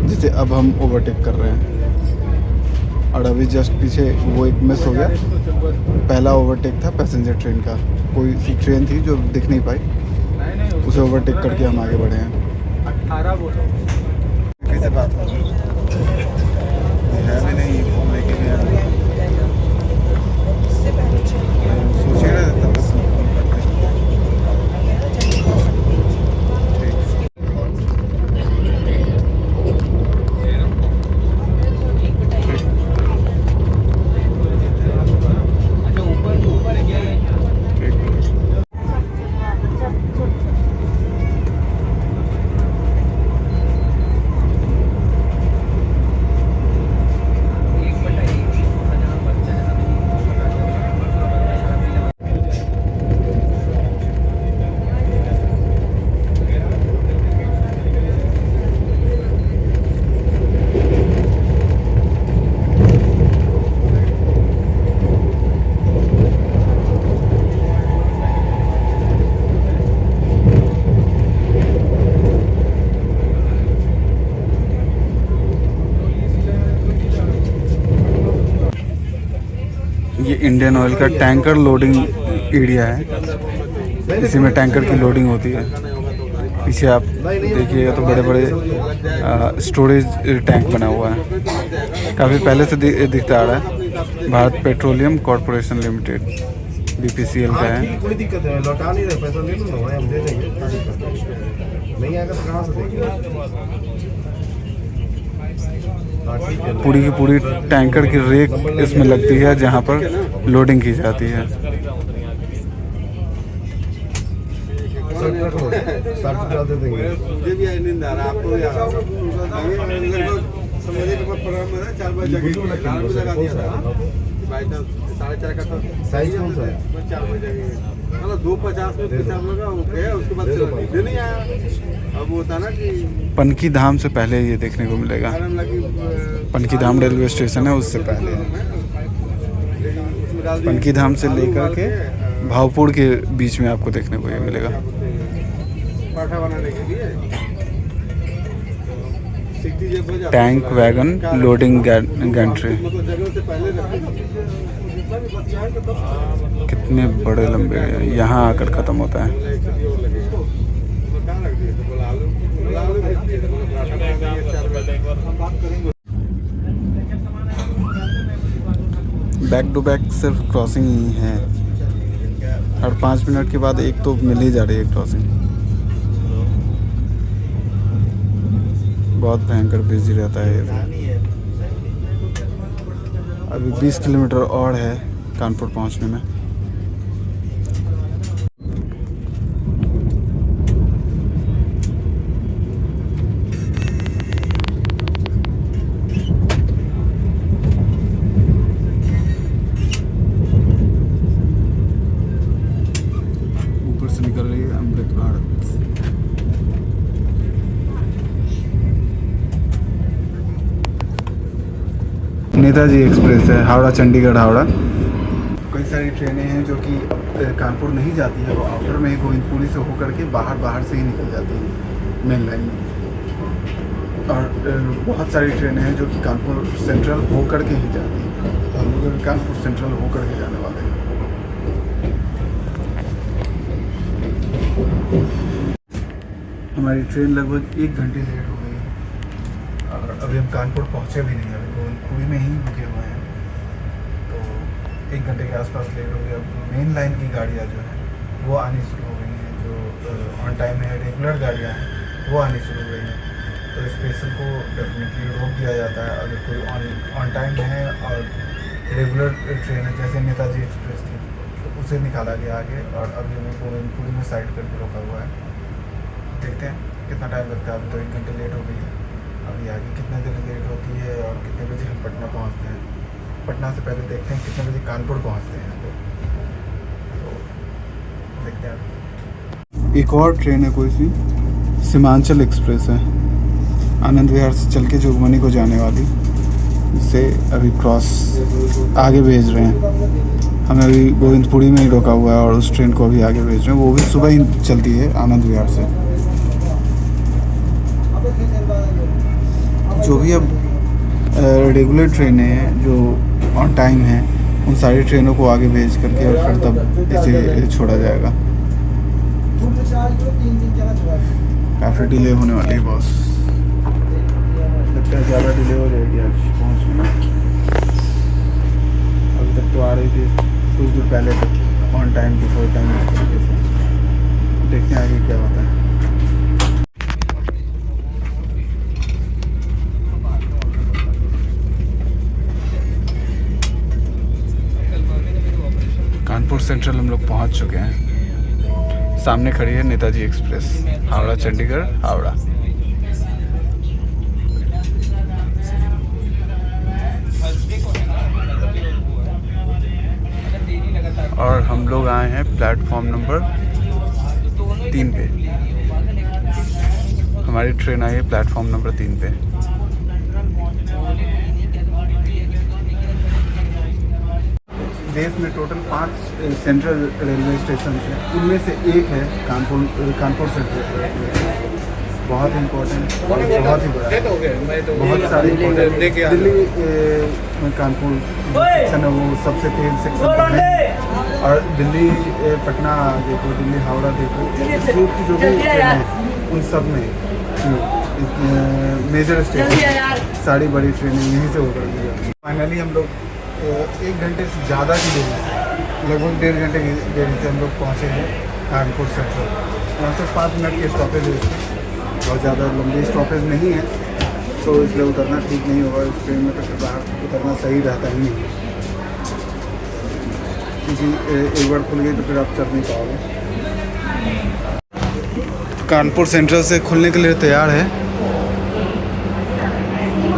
जिसे अब हम ओवरटेक कर रहे हैं। और अभी जस्ट पीछे वो एक मिस हो गया, पहला ओवरटेक था पैसेंजर ट्रेन का, कोई सी ट्रेन थी जो दिख नहीं पाई, उसे ओवरटेक करके हम आगे बढ़े हैं। 18 बोलो कैसे बात हो है भी नहीं, फोन लेके भी सोचिए ना, इंडियन ऑयल का टैंकर लोडिंग एरिया है। इसी में टैंकर की लोडिंग होती है। पीछे आप देखिएगा तो बड़े बड़े स्टोरेज टैंक बना हुआ है। काफ़ी पहले से दिखता आ रहा है। Bharat petroleum corporation limited BPCL का है। कोई दिक्कत है, लौटा नहीं रहे, पैसा ले लो ना भाई, हम दे देंगे, क्या दिक्कत है? नहीं आएगा तो कहाँ से देंगे? हाँ, ठीक है। पूरी की पूरी टैंकर की रेक इसमें लगती है जहाँ पर लोडिंग की जाती है। शर्ट रख लो, 60 दे देंगे। मुझे भी आई नींद आ रहा है, आपको यार समझे कि मैं प्रोग्राम में 4 बजे लगा दिया था भाई, 4:30 का था। साइज कौन सा है? 4 बजे मतलब 2:50 में हिसाब लगा, ओके है। उसके बाद से नहीं आया। अब वो होता ना कि पनकी धाम से पहले ये देखने को मिलेगा। पनकी धाम रेलवे स्टेशन है, उससे पहले पनकी धाम से लेकर के भावपुर के बीच में आपको देखने को ये मिलेगा। पाठा बनाने के लिए टैंक वैगन लोडिंग गैंट्री। मतलब जगह से पहले जितना भी बच जाए तो कितने बड़े लंबे हैं, यहाँ आकर ख़त्म होता है। बैक टू बैक सिर्फ क्रॉसिंग ही है। हर 5 मिनट के बाद एक तो मिल ही जा रही है क्रॉसिंग। बहुत भयंकर बिजी रहता है। अभी 20 किलोमीटर और है कानपुर पहुंचने में। ऊपर से निकल रही है अमृत भारत। नेताजी एक्सप्रेस है, हावड़ा चंडीगढ़ हावड़ा। कई सारी ट्रेनें हैं जो कि कानपुर नहीं जाती है, वो आउटर में ही गोविंदपुरी से होकर के बाहर से ही निकल जाती हैं मेन लाइन में। और बहुत सारी ट्रेनें हैं जो कि कानपुर सेंट्रल होकर के ही जाती हैं। तो हम लोग कानपुर सेंट्रल होकर के जाने वाले हैं। हमारी ट्रेन लगभग 1 घंटे लेट हो गई है और अभी हम कानपुर पहुँचे भी नहीं। अभी गोविंदपुरी में ही रुके हुए हैं, तो 1 घंटे के आसपास लेट हो गया। अब मेन लाइन की गाड़ियाँ जो हैं वो आनी शुरू हो गई हैं। जो ऑन टाइम है रेगुलर गाड़ियाँ हैं वो आनी शुरू हो गई हैं। तो स्पेशल को डेफिनेटली रोक दिया जाता है अगर कोई ऑन टाइम है और रेगुलर ट्रेन है, जैसे नेताजी एक्सप्रेस थी तो उसे निकाला गया आगे। और अभी हमें गोविंदपुरी में साइड करके रोका हुआ है। देखते हैं कितना टाइम लगता है। अभी तो 1 घंटे लेट हो गई है। अभी आगे कितने देर लेट होती है और कितने बजे हम पटना पहुंचते हैं। पटना से पहले देखते हैं कितने बजे कानपुर पहुंचते हैं। तो देखते हैं। एक और ट्रेन है कोई सी, सीमांचल एक्सप्रेस है, आनंद विहार से चल के जोगबनी को जाने वाली, से अभी क्रॉस आगे भेज रहे हैं। हमें अभी गोविंदपुरी में ही रोका हुआ है और उस ट्रेन को अभी आगे भेज रहे हैं। वो भी सुबह ही चलती है आनंद विहार से। जो भी अब रेगुलर ट्रेनें हैं जो ऑन टाइम हैं, उन सारी ट्रेनों को आगे भेज करके और फिर तब इसे छोड़ा जाएगा। काफ़ी डिले होने वाली है बॉस, लगता है ज़्यादा डिले हो जाएगी आज पहुँचने में। अभी तक तो आ रही थी कुछ दूर पहले तक ऑन टाइम बिफोर टाइम इस तरीके से। देखते हैं आगे क्या होता है। कानपुर सेंट्रल हम लोग पहुंच चुके हैं। सामने खड़ी है नेताजी एक्सप्रेस, हावड़ा चंडीगढ़ हावड़ा। और हम लोग आए हैं प्लेटफॉर्म नंबर 3 पे। हमारी ट्रेन आई है प्लेटफॉर्म नंबर 3 पे। देश में टोटल 5 सेंट्रल रेलवे स्टेशन हैं, उनमें से एक है कानपुर सेंट्रल। बहुत इम्पोर्टेंट और बहुत ही बड़ा है। बहुत सारे इम्पोर्टेंट दिल्ली में कानपुर सेक्शन है वो सबसे तेज सेक्शन है। और दिल्ली पटना देखो, दिल्ली हावड़ा देखो, रूट की जो भी ट्रेन है उन सब में मेजर स्टेशन सारी बड़ी ट्रेनें यहीं से होकर है। फाइनली हम लोग 1 घंटे से ज़्यादा की देरी से, लगभग 1.5 घंटे की देरी से हम लोग पहुँचे हैं कानपुर सेंट्रल। यहाँ से 5 मिनट की स्टॉपेज है इसकी, बहुत ज़्यादा लंबी स्टॉपेज नहीं है, तो इसलिए उतरना ठीक नहीं होगा। इस ट्रेन में तो फिर बाहर उतरना सही रहता ही नहीं, क्योंकि एक बार खुल गई तो फिर आप चढ़ नहीं पाओगे। कानपुर सेंट्रल से खुलने के लिए तैयार है,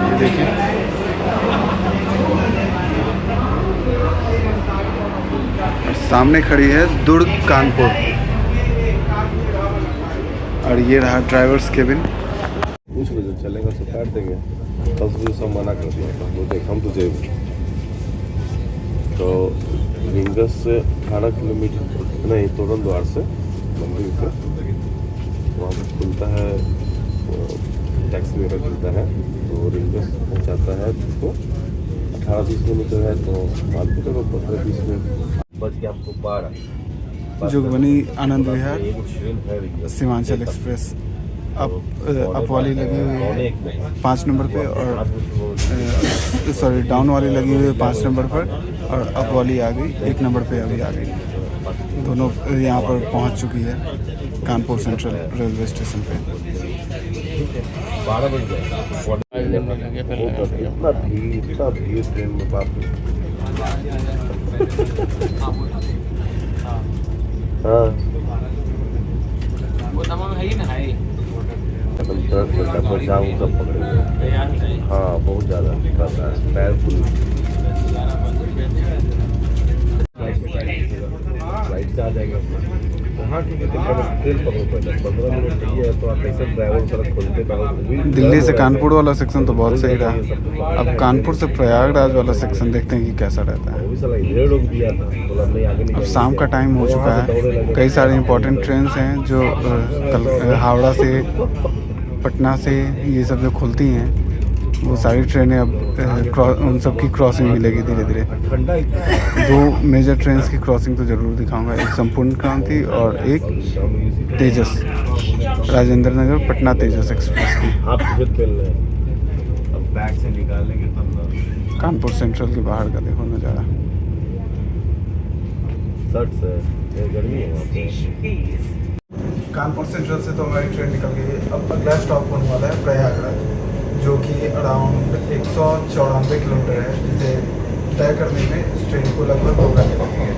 ये देखिए। सामने खड़ी है दुर्ग कानपुर और ये रहा ड्राइवर्स केबिन। कुछ बजे चलेगा तो काट देंगे, 10 बजे सब मना कर दिया था। वो देख हम तुझे तो रिंगस से 18 किलोमीटर नहीं, तोरण द्वार से मंदिर से वहाँ पर खुलता है, टैक्सी वगैरह खुलता है तो रिंगस पहुँचाता है तो 18-20 किलोमीटर है तो मालपुर को 15-20 मिनट बच के आपको 12 जोगबनी आनंद विहार सीमांचल एक्सप्रेस अप वाली लगी हुई है 5 नंबर पे, और सॉरी डाउन वाली लगी हुई है 5 नंबर पर, और अप वाली आ गई 1 नंबर पे अभी आ गई। दोनों यहाँ पर पहुँच चुकी है कानपुर सेंट्रल रेलवे स्टेशन पे। 12 बजे इतना भीड़ ट्रेन में बाप हाँ वो तमाम है ही ना है। एकदम 10 घंटा पर जाऊँ सब पकड़ेंगे। हाँ बहुत ज़्यादा पैर फुल। फ्लाइट से आ जाएगा वहाँ की ट्रेन पकड़ो पहले 15 मिनट चाहिए है तो आप कैसे ड्राइवर सड़क खोलते रहो। दिल्ली से कानपुर वाला सेक्शन तो बहुत सही रहा। अब कानपुर से प्रयागराज वाला सेक्शन देखते हैं कि कैसा रहता है। वो भी साला इधर रोक दिया था, बोला नहीं आगे नहीं। अब शाम का टाइम हो चुका है, कई सारे इंपॉर्टेंट ट्रेन्स हैं जो कल हावड़ा से, पटना से, ये सब जो खुलती हैं वो सारी ट्रेनें अब उन सब की क्रॉसिंग मिलेगी धीरे धीरे। 2 मेजर ट्रेन्स की क्रॉसिंग तो ज़रूर दिखाऊंगा, एक संपूर्ण क्रांति और एक तेजस, राजेंद्र नगर पटना तेजस एक्सप्रेस की। आप खुद पहन रहे हैं, अब बैग से निकालेंगे तब ना। कानपुर सेंट्रल के बाहर का देखो नज़ारा। शर्ट से गर्मी है वहाँ पे। कानपुर सेंट्रल से तो हमारी ट्रेन निकल गई है। अब अगला स्टॉप होने वाला है प्रयागराज, जो कि अराउंड 194 किलोमीटर है, जिसे तय करने में इस ट्रेन को लगभग 2 घंटे लगेंगे।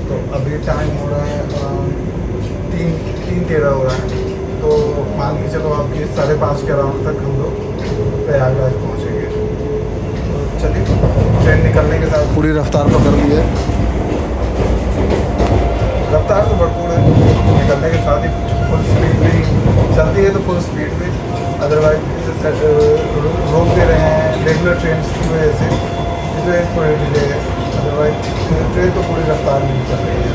तो अभी टाइम हो रहा है अराउंड 3:13 हो रहा है, तो मान के चलो आपके 5:30 के अराउंड तक हम लोग प्रयागराज पहुँचेंगे। तो चलिए, ट्रेन निकलने के साथ पूरी रफ्तार पकड़ ली है, रफ्तार तो भरपूर है, निकलने के साथ ही फुल स्पीड में चलती है तो फुल स्पीड में, अदरवाइज इसे रोक दे रहे हैं रेगुलर ट्रेन की वजह से, इस वजह से थोड़ी डिले है। अदरवाइज ट्रेन तो पूरी रफ्तार में चल रही है।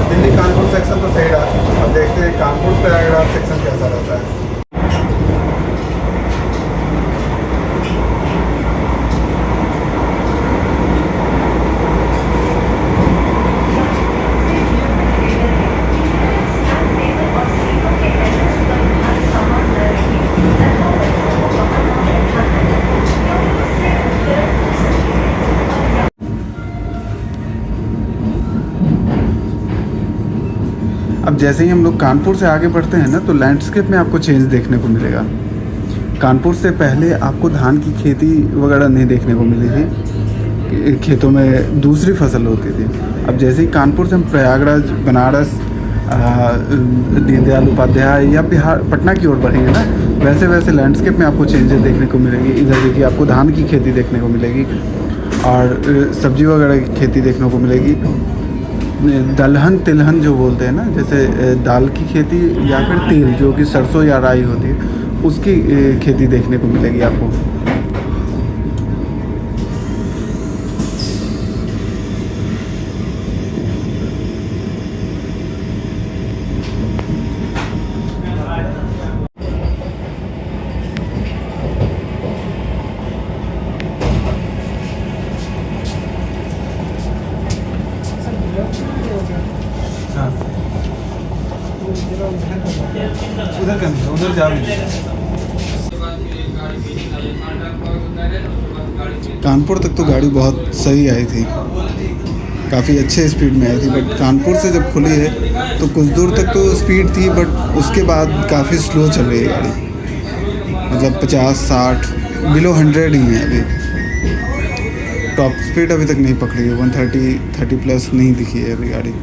दिल्ली कानपुर सेक्शन तो सही रहा, अब देखते हैं कानपुर प्रयागराज सेक्शन कैसा रहता है। अब जैसे ही हम लोग कानपुर से आगे बढ़ते हैं ना, तो लैंडस्केप में आपको चेंज देखने को मिलेगा। कानपुर से पहले आपको धान की खेती वगैरह नहीं देखने को मिली थी, खेतों में दूसरी फसल होती थी। अब जैसे ही कानपुर से हम प्रयागराज, बनारस, दीनदयाल उपाध्याय या बिहार, पटना की ओर बढ़ेंगे ना, वैसे वैसे लैंडस्केप में आपको चेंजेस देखने को मिलेगी। इधर देखिए आपको धान की खेती देखने को मिलेगी और सब्जी वगैरह की खेती देखने को मिलेगी। दलहन तिलहन जो बोलते हैं ना, जैसे दाल की खेती या फिर तेल जो कि सरसों या राई होती है, उसकी खेती देखने को मिलेगी आपको। इधर करना है, उधर जा भी कानपुर तक तो गाड़ी बहुत सही आई थी, काफ़ी अच्छे स्पीड में आई थी, बट कानपुर से जब खुली है तो कुछ दूर तक तो स्पीड थी, बट उसके बाद काफ़ी स्लो चल रही है गाड़ी, मतलब 50-60 बिलो 100 ही है अभी। टॉप स्पीड अभी तक नहीं पकड़ी है, 130 प्लस नहीं दिखी है अभी गाड़ी।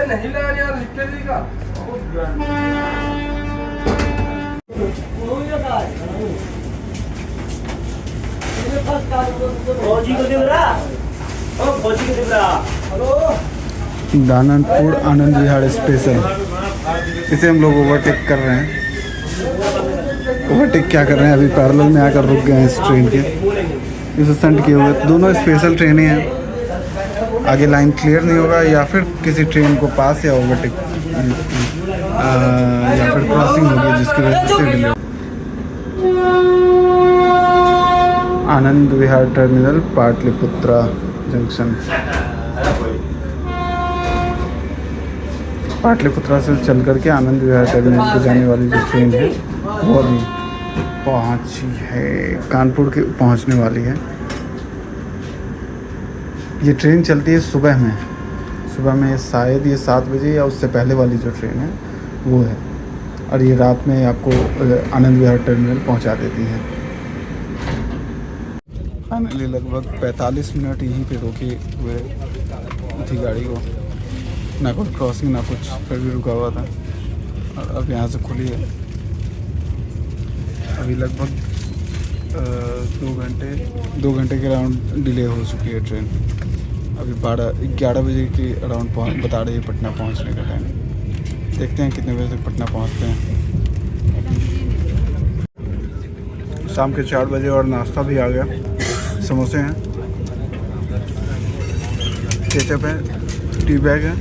नहीं लगा यार, लिख के देगा। दानापुर आनंद विहार स्पेशल, इसे हम लोग ओवरटेक कर रहे हैं। ओवरटेक क्या कर रहे हैं, अभी पैरेलल में आकर रुक गए हैं इस ट्रेन के, इसे संट किए हुए। दोनों स्पेशल ट्रेनें हैं, आगे लाइन क्लियर नहीं होगा या फिर किसी ट्रेन को पास या ओवरटेक या फिर क्रॉसिंग होगी जिसकी वजह से delay. Anand Vihar terminal Pataliputra junction, Pataliputra से चल करके आनंद विहार टर्मिनल को जाने वाली जो ट्रेन है वो अभी पहुंची है, कानपुर के पहुंचने वाली है। ये ट्रेन चलती है सुबह में शायद ये 7 बजे या उससे पहले वाली जो ट्रेन है वो है, और ये रात में आपको आनंद विहार टर्मिनल पहुंचा देती है। फाइनली लगभग 45 मिनट यहीं पे रोके हुए थी गाड़ी को, ना कोई क्रॉसिंग ना कुछ, फिर भी रुका हुआ था, और अब यहाँ से खुली है। अभी लगभग 2 घंटे के अराउंड डिले हो चुकी है ट्रेन। अभी 11 बजे के अराउंड बता रही है पटना पहुँचने का टाइम। देखते हैं कितने बजे तक पटना पहुँचते हैं। शाम के 4 बजे और नाश्ता भी आ गया, समोसे हैं, केचप है, टी बैग है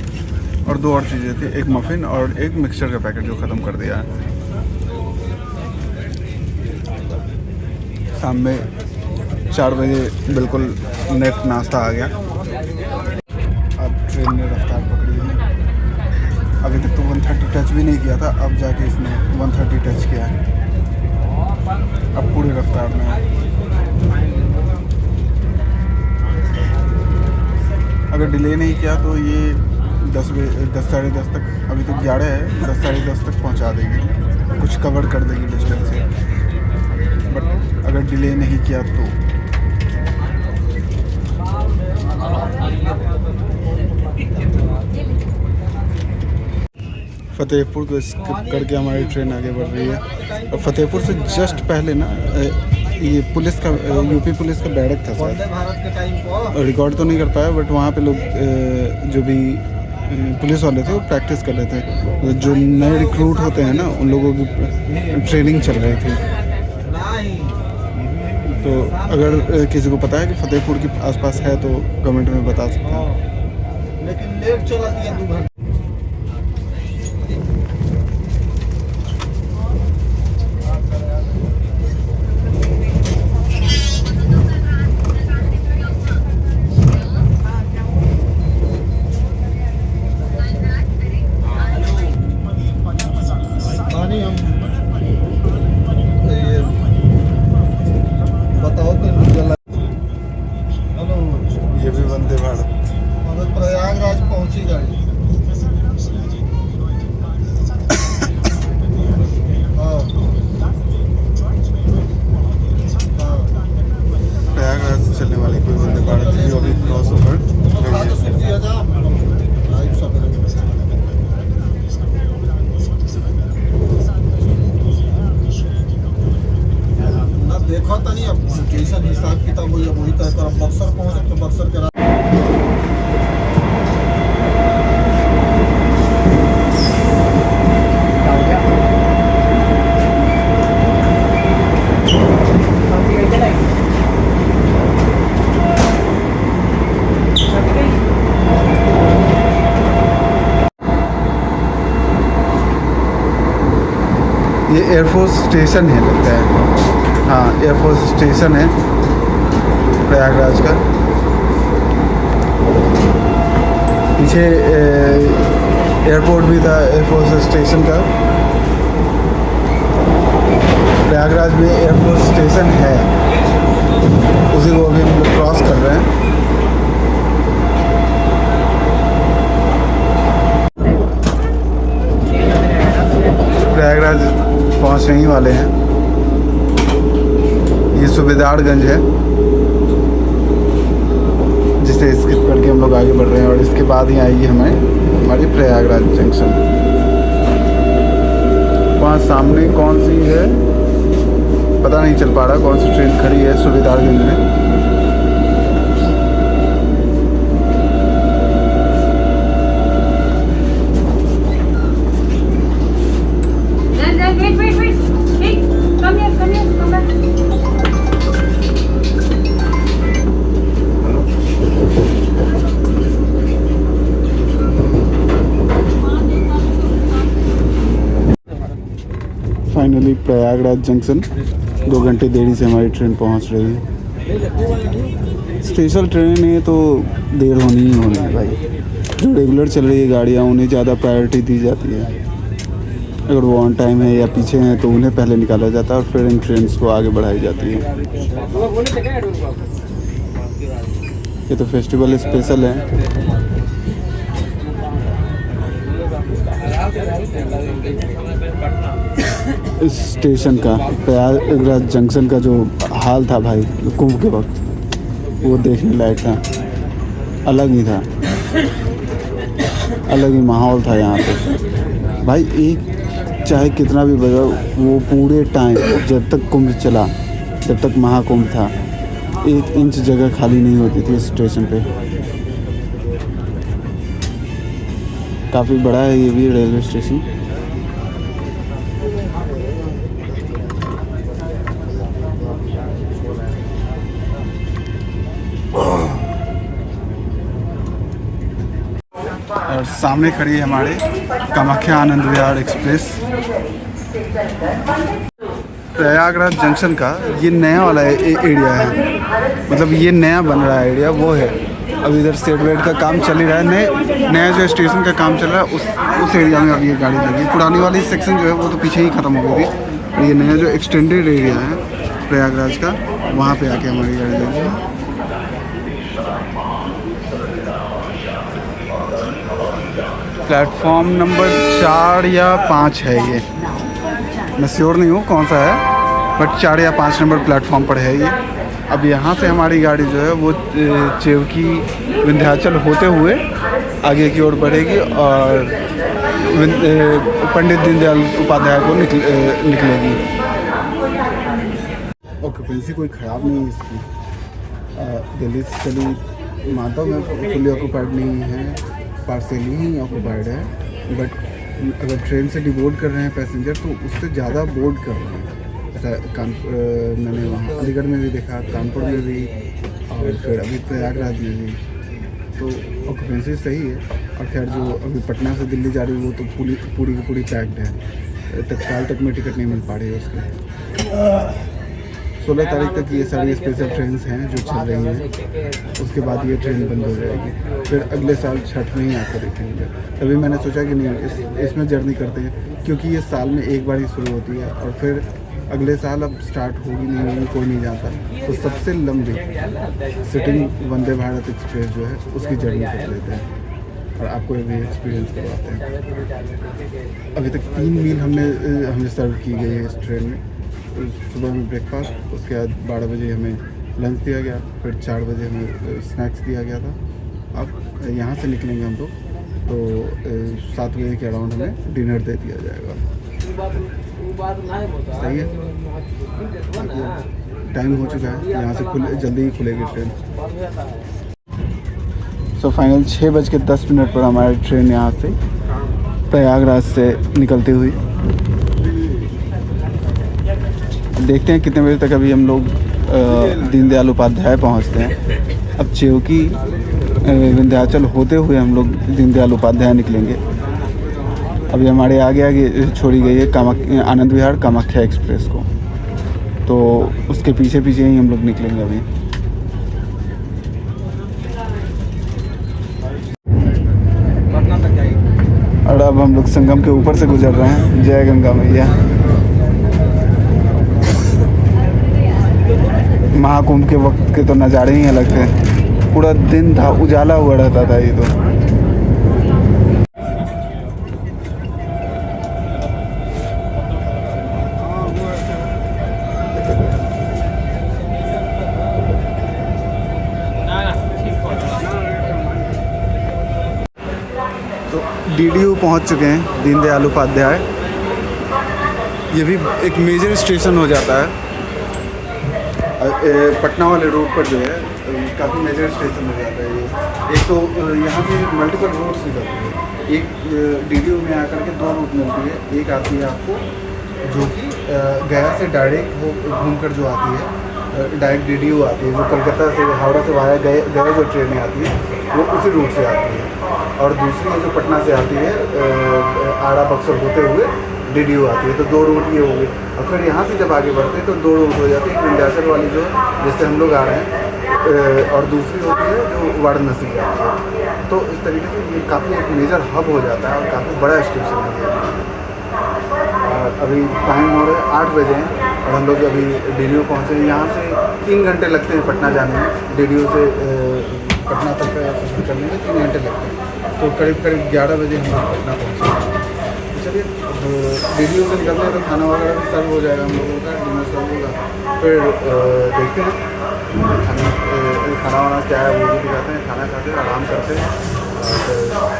और 2 और चीज़ें थी, एक मफ़िन और एक मिक्सचर का पैकेट जो ख़त्म कर दिया है। शाम में 4 बजे बिल्कुल नेट नाश्ता आ गया। अब ट्रेन ने रफ्तार पकड़ी है, अभी तक तो 130 टच भी नहीं किया था, अब जाके इसने 130 टच किया है, अब पूरी रफ्तार में है। अगर डिले नहीं किया तो ये 10 साढ़े 10 तक, अभी तो 11 है, 10 साढ़े 10 तक पहुंचा देगी, कुछ कवर कर देगी डिस्टेंस से। बट अगर डिले नहीं किया तो फतेहपुर को स्किप करके हमारी ट्रेन आगे बढ़ रही है। और फतेहपुर से जस्ट पहले ना ये पुलिस का, यूपी पुलिस का बैरक था शायद, रिकॉर्ड तो नहीं कर पाया, बट वहाँ पे लोग जो भी पुलिस वाले थे वो प्रैक्टिस कर रहे थे। जो नए रिक्रूट होते हैं ना, उन लोगों की ट्रेनिंग चल रही थी। तो अगर किसी को पता है कि फतेहपुर के आसपास है तो कमेंट में बता सकते हैं। लेकिन लेट चलाती है 2 घंटे। ये भी वंदे भारत, प्रयागराज पहुंची गाड़ी। प्रयागराज से चलने वाली कोई वंदे भारत थी जो अभी क्रॉस ओवर देखो तो नहीं, अब जैसा हिसाब किताब हो वही तय कर। बक्सर पहुंचे तो बक्सर के ये एयरफोर्स स्टेशन है लगता है, हाँ एयरफोर्स स्टेशन है प्रयागराज का। पीछे एयरपोर्ट भी था, एयरफोर्स स्टेशन का। प्रयागराज में एयरफोर्स स्टेशन है, उसी को अभी हम लोग क्रॉस कर रहे हैं। प्रयागराज पहुंचने ही वाले हैं। ये सूबेदारगंज है जिसे स्किप करके हम लोग आगे बढ़ रहे हैं, और इसके बाद ही आएगी हमारी प्रयागराज जंक्शन। वहाँ सामने कौन सी है पता नहीं चल पा रहा, कौन सी ट्रेन खड़ी है सूबेदारगंज में। Wait. Come here, come back. Finally Prayagraj junction 2 घंटे देरी से हमारी ट्रेन पहुंच रही है। स्पेशल ट्रेन है तो देर होनी ही होनी है भाई। जो रेगुलर चल रही है गाड़ियाँ उन्हें ज़्यादा प्रायोरिटी दी जाती है। अगर वो ऑन टाइम है या पीछे हैं तो उन्हें पहले निकाला जाता है और फिर इन ट्रेन्स को आगे बढ़ाई जाती है। ये तो फेस्टिवल स्पेशल है। इस स्टेशन का, प्रयागराज जंक्शन का जो हाल था भाई कुंभ के वक्त, वो देखने लायक था। अलग ही था, अलग ही माहौल था यहाँ पे भाई। एक चाहे कितना भी बजा, वो पूरे टाइम जब तक कुंभ चला, जब तक महाकुंभ था, 1 इंच जगह खाली नहीं होती थी इस स्टेशन पे। काफ़ी बड़ा है ये भी रेलवे स्टेशन। और सामने खड़ी है हमारे कामाख्या आनंद विहार एक्सप्रेस। प्रयागराज जंक्शन का ये नया वाला एरिया है, मतलब ये नया बन रहा है एरिया, वो है। अब इधर सेट वेट का काम चल ही रहा है। नया जो स्टेशन का काम चल रहा है उस एरिया में अभी ये गाड़ी लगी। पुरानी वाली सेक्शन जो है वो तो पीछे ही ख़त्म हो गई थी, और ये नया जो एक्सटेंडेड एरिया है प्रयागराज का, वहाँ पे आके हमारी गाड़ी लगी है। प्लेटफॉर्म नंबर 4 या 5 है ये, मैं श्योर नहीं हूँ कौन सा है, बट 4 या 5 नंबर प्लेटफॉर्म पर है ये। अब यहाँ से हमारी गाड़ी जो है वो चेवकी विंध्याचल होते हुए आगे की ओर बढ़ेगी और पंडित दीनदयाल उपाध्याय को निकलेगी। ऑक्यूपेंसी कोई ख़राब नहीं है इसकी। दिल्ली से चली माता में फुली ऑक्यूपाइड नहीं है, पार्सली ही ऑक्यूपाइड है, बट अगर ट्रेन से डिबोर्ड कर रहे हैं पैसेंजर तो उससे ज़्यादा बोर्ड कर रहे हैं। ऐसा मैंने वहाँ अलीगढ़ में भी देखा, कानपुर में भी, और फिर अभी प्रयागराज में भी, तो ऑक्यूपेंसी सही है। और खैर जो अभी पटना से दिल्ली जा रही है वो तो पूरी की पूरी पैक्ड है। तत्काल तक में टिकट नहीं मिल पा रही है उसके। 16 तारीख तक ये सारी स्पेशल ट्रेन हैं जो चल रही हैं, उसके बाद ये ट्रेन बंद हो जाएगी। फिर अगले साल छठ में ही आकर देखेंगे। तभी मैंने सोचा कि नहीं इसमें जर्नी करते हैं, क्योंकि ये साल में एक बार ही शुरू होती है और फिर अगले साल अब स्टार्ट होगी नहीं होगी कोई नहीं जानता। तो सबसे लंबी सिटिंग वंदे भारत एक्सप्रेस जो है उसकी जर्नी कर लेते हैं और आपको भी एक्सपीरियंस करवाते हैं। अभी तक 3 मील हमें सर्व की गई है इस ट्रेन में। सुबह में ब्रेकफास्ट, उसके बाद 12 बजे हमें लंच दिया गया, फिर 4 बजे हमें स्नैक्स दिया गया था। अब यहाँ से निकलेंगे हम लोग तो 7 बजे के अराउंड हमें डिनर दे दिया जाएगा। सही है, टाइम हो चुका है, यहाँ से जल्दी ही खुलेगी ट्रेन। सो फाइनल 6:10 पर हमारी ट्रेन यहाँ से प्रयागराज से निकलती हुई। देखते हैं कितने बजे तक अभी हम लोग दीनदयाल उपाध्याय पहुँचते हैं। अब चेवकी विंध्याचल होते हुए हम लोग दीनदयाल उपाध्याय निकलेंगे। अभी हमारे आगे छोड़ी गई है आनंद विहार कामाख्या एक्सप्रेस को, तो उसके पीछे ही हम लोग निकलेंगे अभी। अब हम लोग संगम के ऊपर से गुजर रहे हैं। जय गंगा मैया। महाकुंभ के वक्त के तो नज़ारे ही अलग थे। पूरा दिन था, उजाला हुआ रहता था ये तो। तो DDU पहुंच चुके हैं, दीनदयाल उपाध्याय। ये भी एक मेजर स्टेशन हो जाता है पटना वाले रोड पर जो है, काफ़ी मेजर स्टेशन हो जाता है ये। एक तो यहाँ से मल्टीपल रोड्स निकलती है। एक DDU में आकर के 2 रूट मिलती है। एक आती है आपको जो कि गया से डायरेक्ट वो घूमकर जो आती है, डायरेक्ट DDU आती है जो कलकत्ता से हावड़ा से वाया गया जो ट्रेनें आती है वो उसी रूट से आती है। और दूसरी है जो पटना से आती है आड़ा बक्सर होते हुए DDU आती है। तो 2 रूट ये हो गए। और फिर यहाँ से जब आगे बढ़ते हैं तो 2 रूट हो जाते हैं। एक विंध्याचल वाली जो जिससे हम लोग आ रहे हैं, और दूसरी होती है जो वाराणसी की आती है। तो इस तरीके से ये काफ़ी एक मेजर हब हो जाता है और काफ़ी बड़ा स्टेशन है। और अभी टाइम हो रहा है 8 बजे हैं और हम लोग अभी DDU पहुँचे हैं। यहाँ से 3 घंटे लगते हैं पटना जाने में। DDU से पटना तक का सफर करने में 3 घंटे लगते हैं। तो करीब 11 बजे हम लोग पटना पहुँचे। चलिए DDU से निकलते हैं तो खाना वगैरह भी सर्व हो जाएगा हम लोगों का, डिनर सर्व होगा। फिर देखते हैं खाना वाना क्या है वो भी दिखाते हैं। खाना खाते हैं, आराम करते हैं। और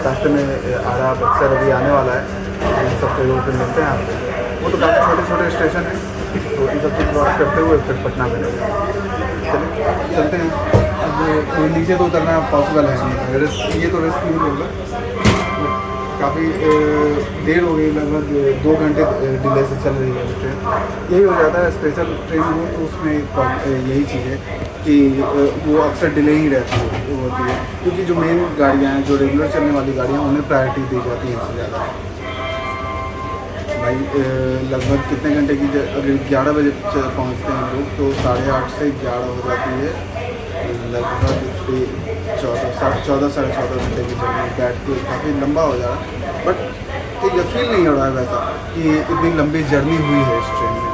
रास्ते में आड़ा बक्सर अभी आने वाला है, सब जगहों पर मिलते हैं आपसे। वो तो काफ़ी छोटे-छोटे स्टेशन हैं, तो इन सब चीज़ क्रॉस करते हुए फिर पटना में चलिए चलते हैं। अब नीचे तो उतरना पॉसिबल है नहीं, अगर ये तो रिस्क नहीं होगा। काफ़ी देर हो गई, लगभग 2 घंटे डिले से चल रही है ट्रेन। यही हो जाता है स्पेशल ट्रेन हो तो उसमें यही चीज़ है कि वो अक्सर डिले ही रहती होती है, क्योंकि जो मेन गाड़ियाँ हैं, जो रेगुलर चलने वाली गाड़ियाँ, उन्हें प्रायोरिटी दी जाती है इससे ज़्यादा। भाई लगभग कितने घंटे की, अगर 11 बजे पहुँचते हैं लोग तो 8:30 से 11 हो जाती है। लगभग 14 साढ़े 14 घंटे की जर्नी बैठ के काफ़ी लंबा हो जा रहा है। बट ये फील नहीं हो रहा है वैसा कि इतनी लंबी जर्नी हुई है इस ट्रेन में,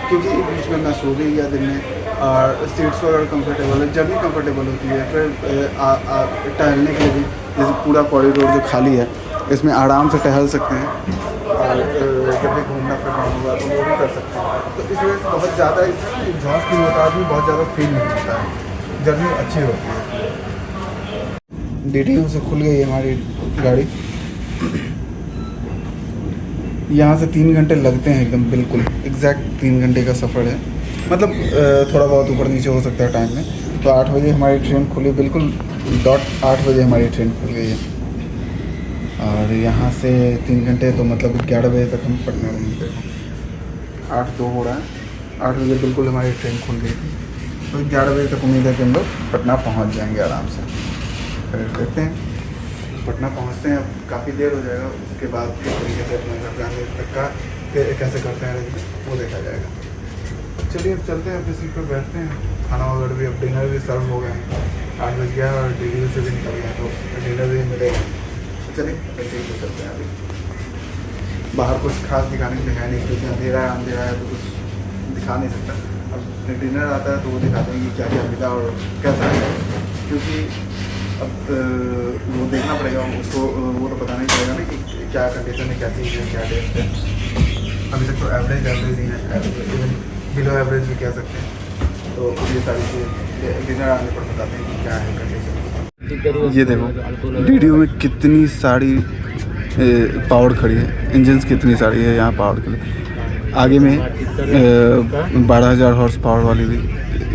क्योंकि बीच में मैं सो गई या दिन में, और सीट्स वगैरह कंफर्टेबल है, जर्नी कंफर्टेबल होती है। फिर टहलने के लिए भी, जैसे पूरा कॉरिडोर जो खाली है इसमें आराम से टहल सकते हैं, और जब भी घूमना फिरना होगा तो वो भी कर सकते हैं। तो इस वजह से बहुत ज़्यादा इसमें एग्जॉस्ट नहीं होता, भी बहुत ज़्यादा फील नहीं होता है, जर्नी अच्छी होती है। DDU से खुल गई हमारी गाड़ी। यहाँ से 3 घंटे लगते हैं, एकदम बिल्कुल एग्जैक्ट 3 घंटे का सफ़र है। मतलब थोड़ा बहुत ऊपर नीचे हो सकता है टाइम में। तो 8 बजे हमारी ट्रेन खुली, बिल्कुल डॉट 8 बजे हमारी ट्रेन खुल गई है। और यहाँ से 3 घंटे, तो मतलब 11 बजे तक हम पटना में मिलते हैं। 8:02 हो रहा है, 8 बजे बिल्कुल हमारी ट्रेन खुल गई थी। तो 11 बजे तक उम्मीद है कि हम लोग पटना पहुँच जाएंगे आराम से। फिर देखते हैं पटना पहुँचते हैं, अब काफ़ी देर हो जाएगा। उसके बाद किस तरीके से अपने घर जाने तक का कैसे करते हैं वो देखा जाएगा। चलिए अब चलते हैं, अपनी सीट पर बैठते हैं। खाना वगैरह भी, अब डिनर भी सर्व हो गए हैं। 8 बज गया और DDU से भी निकल गया, तो डिनर भी मिलेगा। चलिए अपनी सीट पर चलते हैं। अभी बाहर कुछ खास दिखाने के लिए है नहीं, क्योंकि अंधेरा है तो कुछ दिखा नहीं सकता। अब डिनर आता है तो वो दिखाते हैं कि क्या क्या मिला और कैसा है, क्योंकि अब वो देखना पड़ेगा उसको, वो तो बताना ही पड़ेगा ना कि क्या कंडीशन है, कैसी है, क्या टेस्ट है। अभी तक तो एवरेज ही है, इवन बिलो एवरेज भी कह सकते हैं। तो ये सारी चीज़ें डिनर आने पर बताते हैं कि क्या है कंडीशन। ये देखो DDU में कितनी सारी पावर खड़ी है, इंजन्स कितनी सारी है यहाँ पावर के लिए। आगे में 12,000 हॉर्स पावर वाली भी,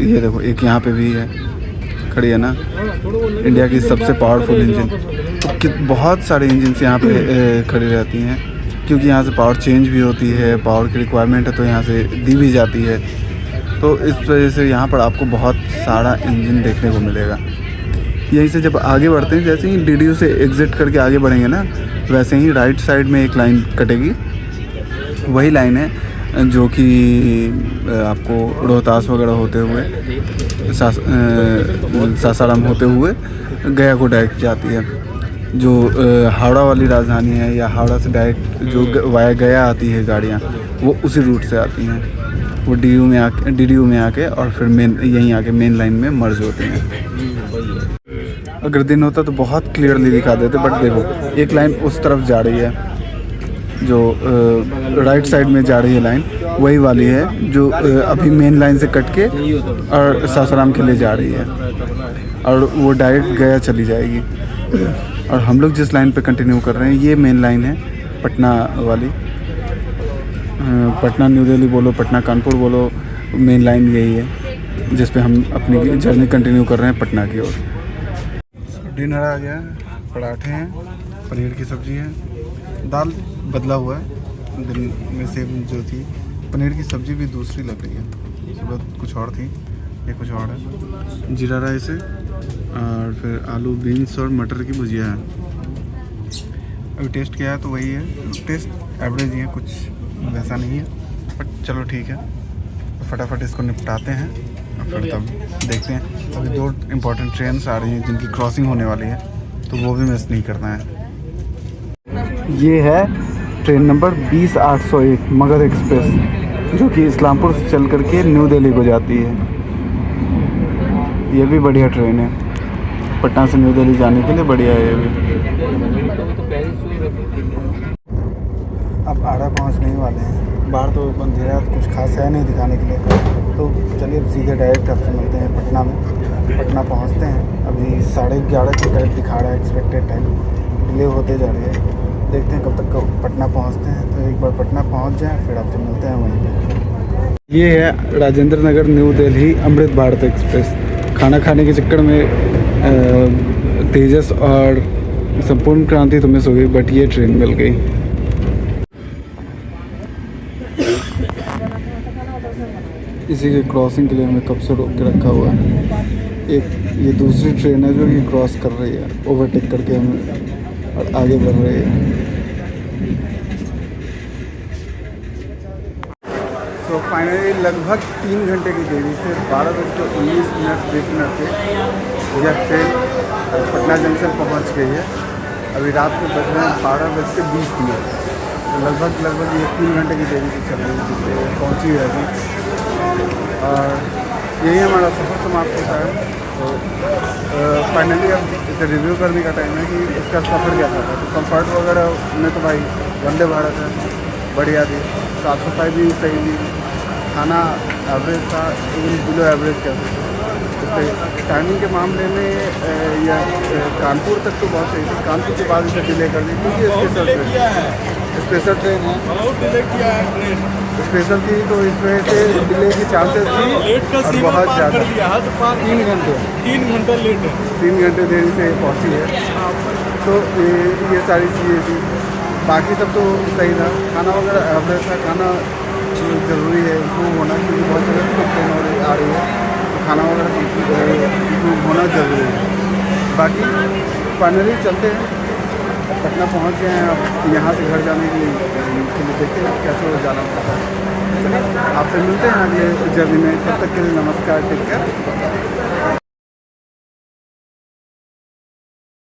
ये देखो एक यहाँ पे भी है, खड़ी है ना, इंडिया की सबसे पावरफुल इंजन। तो बहुत सारे इंजन्स यहाँ पे खड़ी रहती हैं, क्योंकि यहाँ से पावर चेंज भी होती है, पावर की रिक्वायरमेंट है तो यहाँ से दी भी जाती है। तो इस वजह से यहाँ पर आपको बहुत सारा इंजन देखने को मिलेगा। यहीं से जब आगे बढ़ते हैं, जैसे ही DDU से एग्ज़िट करके आगे बढ़ेंगे ना, वैसे ही राइट साइड में एक लाइन कटेगी। वही लाइन है जो कि आपको रोहतास वगैरह होते हुए, सासाराम होते हुए गया को डायरेक्ट जाती है। जो हावड़ा वाली राजधानी है या हावड़ा से डायरेक्ट जो वाया गया आती है गाड़ियाँ, वो उसी रूट से आती हैं। वो DDU में आके और फिर यहीं आके मेन लाइन में मर्ज होती हैं। अगर दिन होता तो बहुत क्लियरली दिखा देते, बट देखो एक लाइन उस तरफ जा रही है, जो राइट साइड में जा रही है लाइन, वही वाली है जो अभी मेन लाइन से कट के और सासाराम के लिए जा रही है, और वो डायरेक्ट गया चली जाएगी। और हम लोग जिस लाइन पे कंटिन्यू कर रहे हैं ये मेन लाइन है, पटना वाली। पटना न्यू दिल्ली बोलो, पटना कानपुर बोलो, मेन लाइन यही है जिस पे हम अपनी जर्नी कंटिन्यू कर रहे हैं पटना की ओर। डिनर आ गया, पराठे हैं, पनीर की सब्ज़ी है, दाल बदला हुआ है, दिन में सेम जो थी। पनीर की सब्ज़ी भी दूसरी लग रही है, सुबह कुछ और थी, ये कुछ और है। जीरा राइस है और फिर आलू बीन्स और मटर की भुजिया है। अभी टेस्ट किया है तो वही है, टेस्ट एवरेज ही है, कुछ वैसा नहीं है, बट चलो ठीक है। तो फटाफट इसको निपटाते हैं और फिर तब देखते हैं। अभी 2 इम्पॉर्टेंट ट्रेन्स आ रही हैं जिनकी क्रॉसिंग होने वाली है, तो वो भी मिस नहीं करना है। ये है ट्रेन नंबर 20801 मगध एक्सप्रेस, जो कि इस्लामपुर से चल करके न्यू दिल्ली को जाती है। ये भी बढ़िया ट्रेन है, पटना से न्यू दिल्ली जाने के लिए बढ़िया है ये भी। अब आड़ा पहुंचने ही वाले हैं, बाहर तो अंधेरा है, कुछ खास है नहीं दिखाने के लिए, तो चलिए अब सीधे डायरेक्ट आपसे मिलते हैं पटना में। पटना पहुंचते हैं, अभी 11:30 के करीब दिखा रहा है एक्सपेक्टेड टाइम, डिले होते जा रही है, देखते हैं कब तक पटना पहुंचते हैं। तो एक बार पटना पहुंच जाएं फिर आपसे मिलते हैं वहीं पे। ये है राजेंद्र नगर न्यू दिल्ली अमृत भारत एक्सप्रेस। खाना खाने के चक्कर में तेजस और संपूर्ण क्रांति तो मिस हो गई, बट ये ट्रेन मिल गई। इसी के क्रॉसिंग के लिए हमें कब से रोक के रखा हुआ है। एक ये दूसरी ट्रेन है जो कि क्रॉस कर रही है, ओवरटेक करके हमें और आगे बढ़ रही है। तो फाइनली लगभग 3 घंटे की देरी से 12:19 पे यह ट्रेन पटना जंक्शन पहुंच गई है। अभी रात को बज रहे हैं 12:20। तो लगभग ये 3 घंटे की देरी से चल रही है, जिससे पहुँची है अभी। और यही हमारा सफ़र समाप्त होता है। तो फाइनली अब इसे रिव्यू करने का टाइम है कि इसका सफ़र कैसा था। तो कंफर्ट वगैरह में तो भाई वंदे भारत है, बढ़िया थी, साफ़ सफाई भी सही थी, खाना एवरेज था, इवन बिलो एवरेज क्या था। टाइमिंग के मामले में या कानपुर तक तो बहुत सही थी, कानपुर के बाद इसे डिले कर दी क्योंकि स्पेशल ट्रेन है, स्पेशल थी, तो इस वजह से डिले की चांसेस थी और बहुत ज़्यादा। 3 घंटे लेट है, 3 घंटे देरी से पहुंची है। तो ये सारी चीज़ें थी, बाकी सब तो सही था। खाना वगैरह एवरेज था, खाना ज़रूरी है इम्प्रूव होना, क्योंकि बहुत जगह ट्रेन आ रही है, तो खाना वगैरह इम्प्रूव होना ज़रूरी है। बाकी फाइनली चलते हैं, पटना पहुंच गए हैं। अब यहाँ से घर जाने के लिए देखते हैं कैसे हो जाना पड़ता है। चलिए आपसे मिलते हैं अगले जर्नी में, तब तक के लिए नमस्कार, टेक केयर।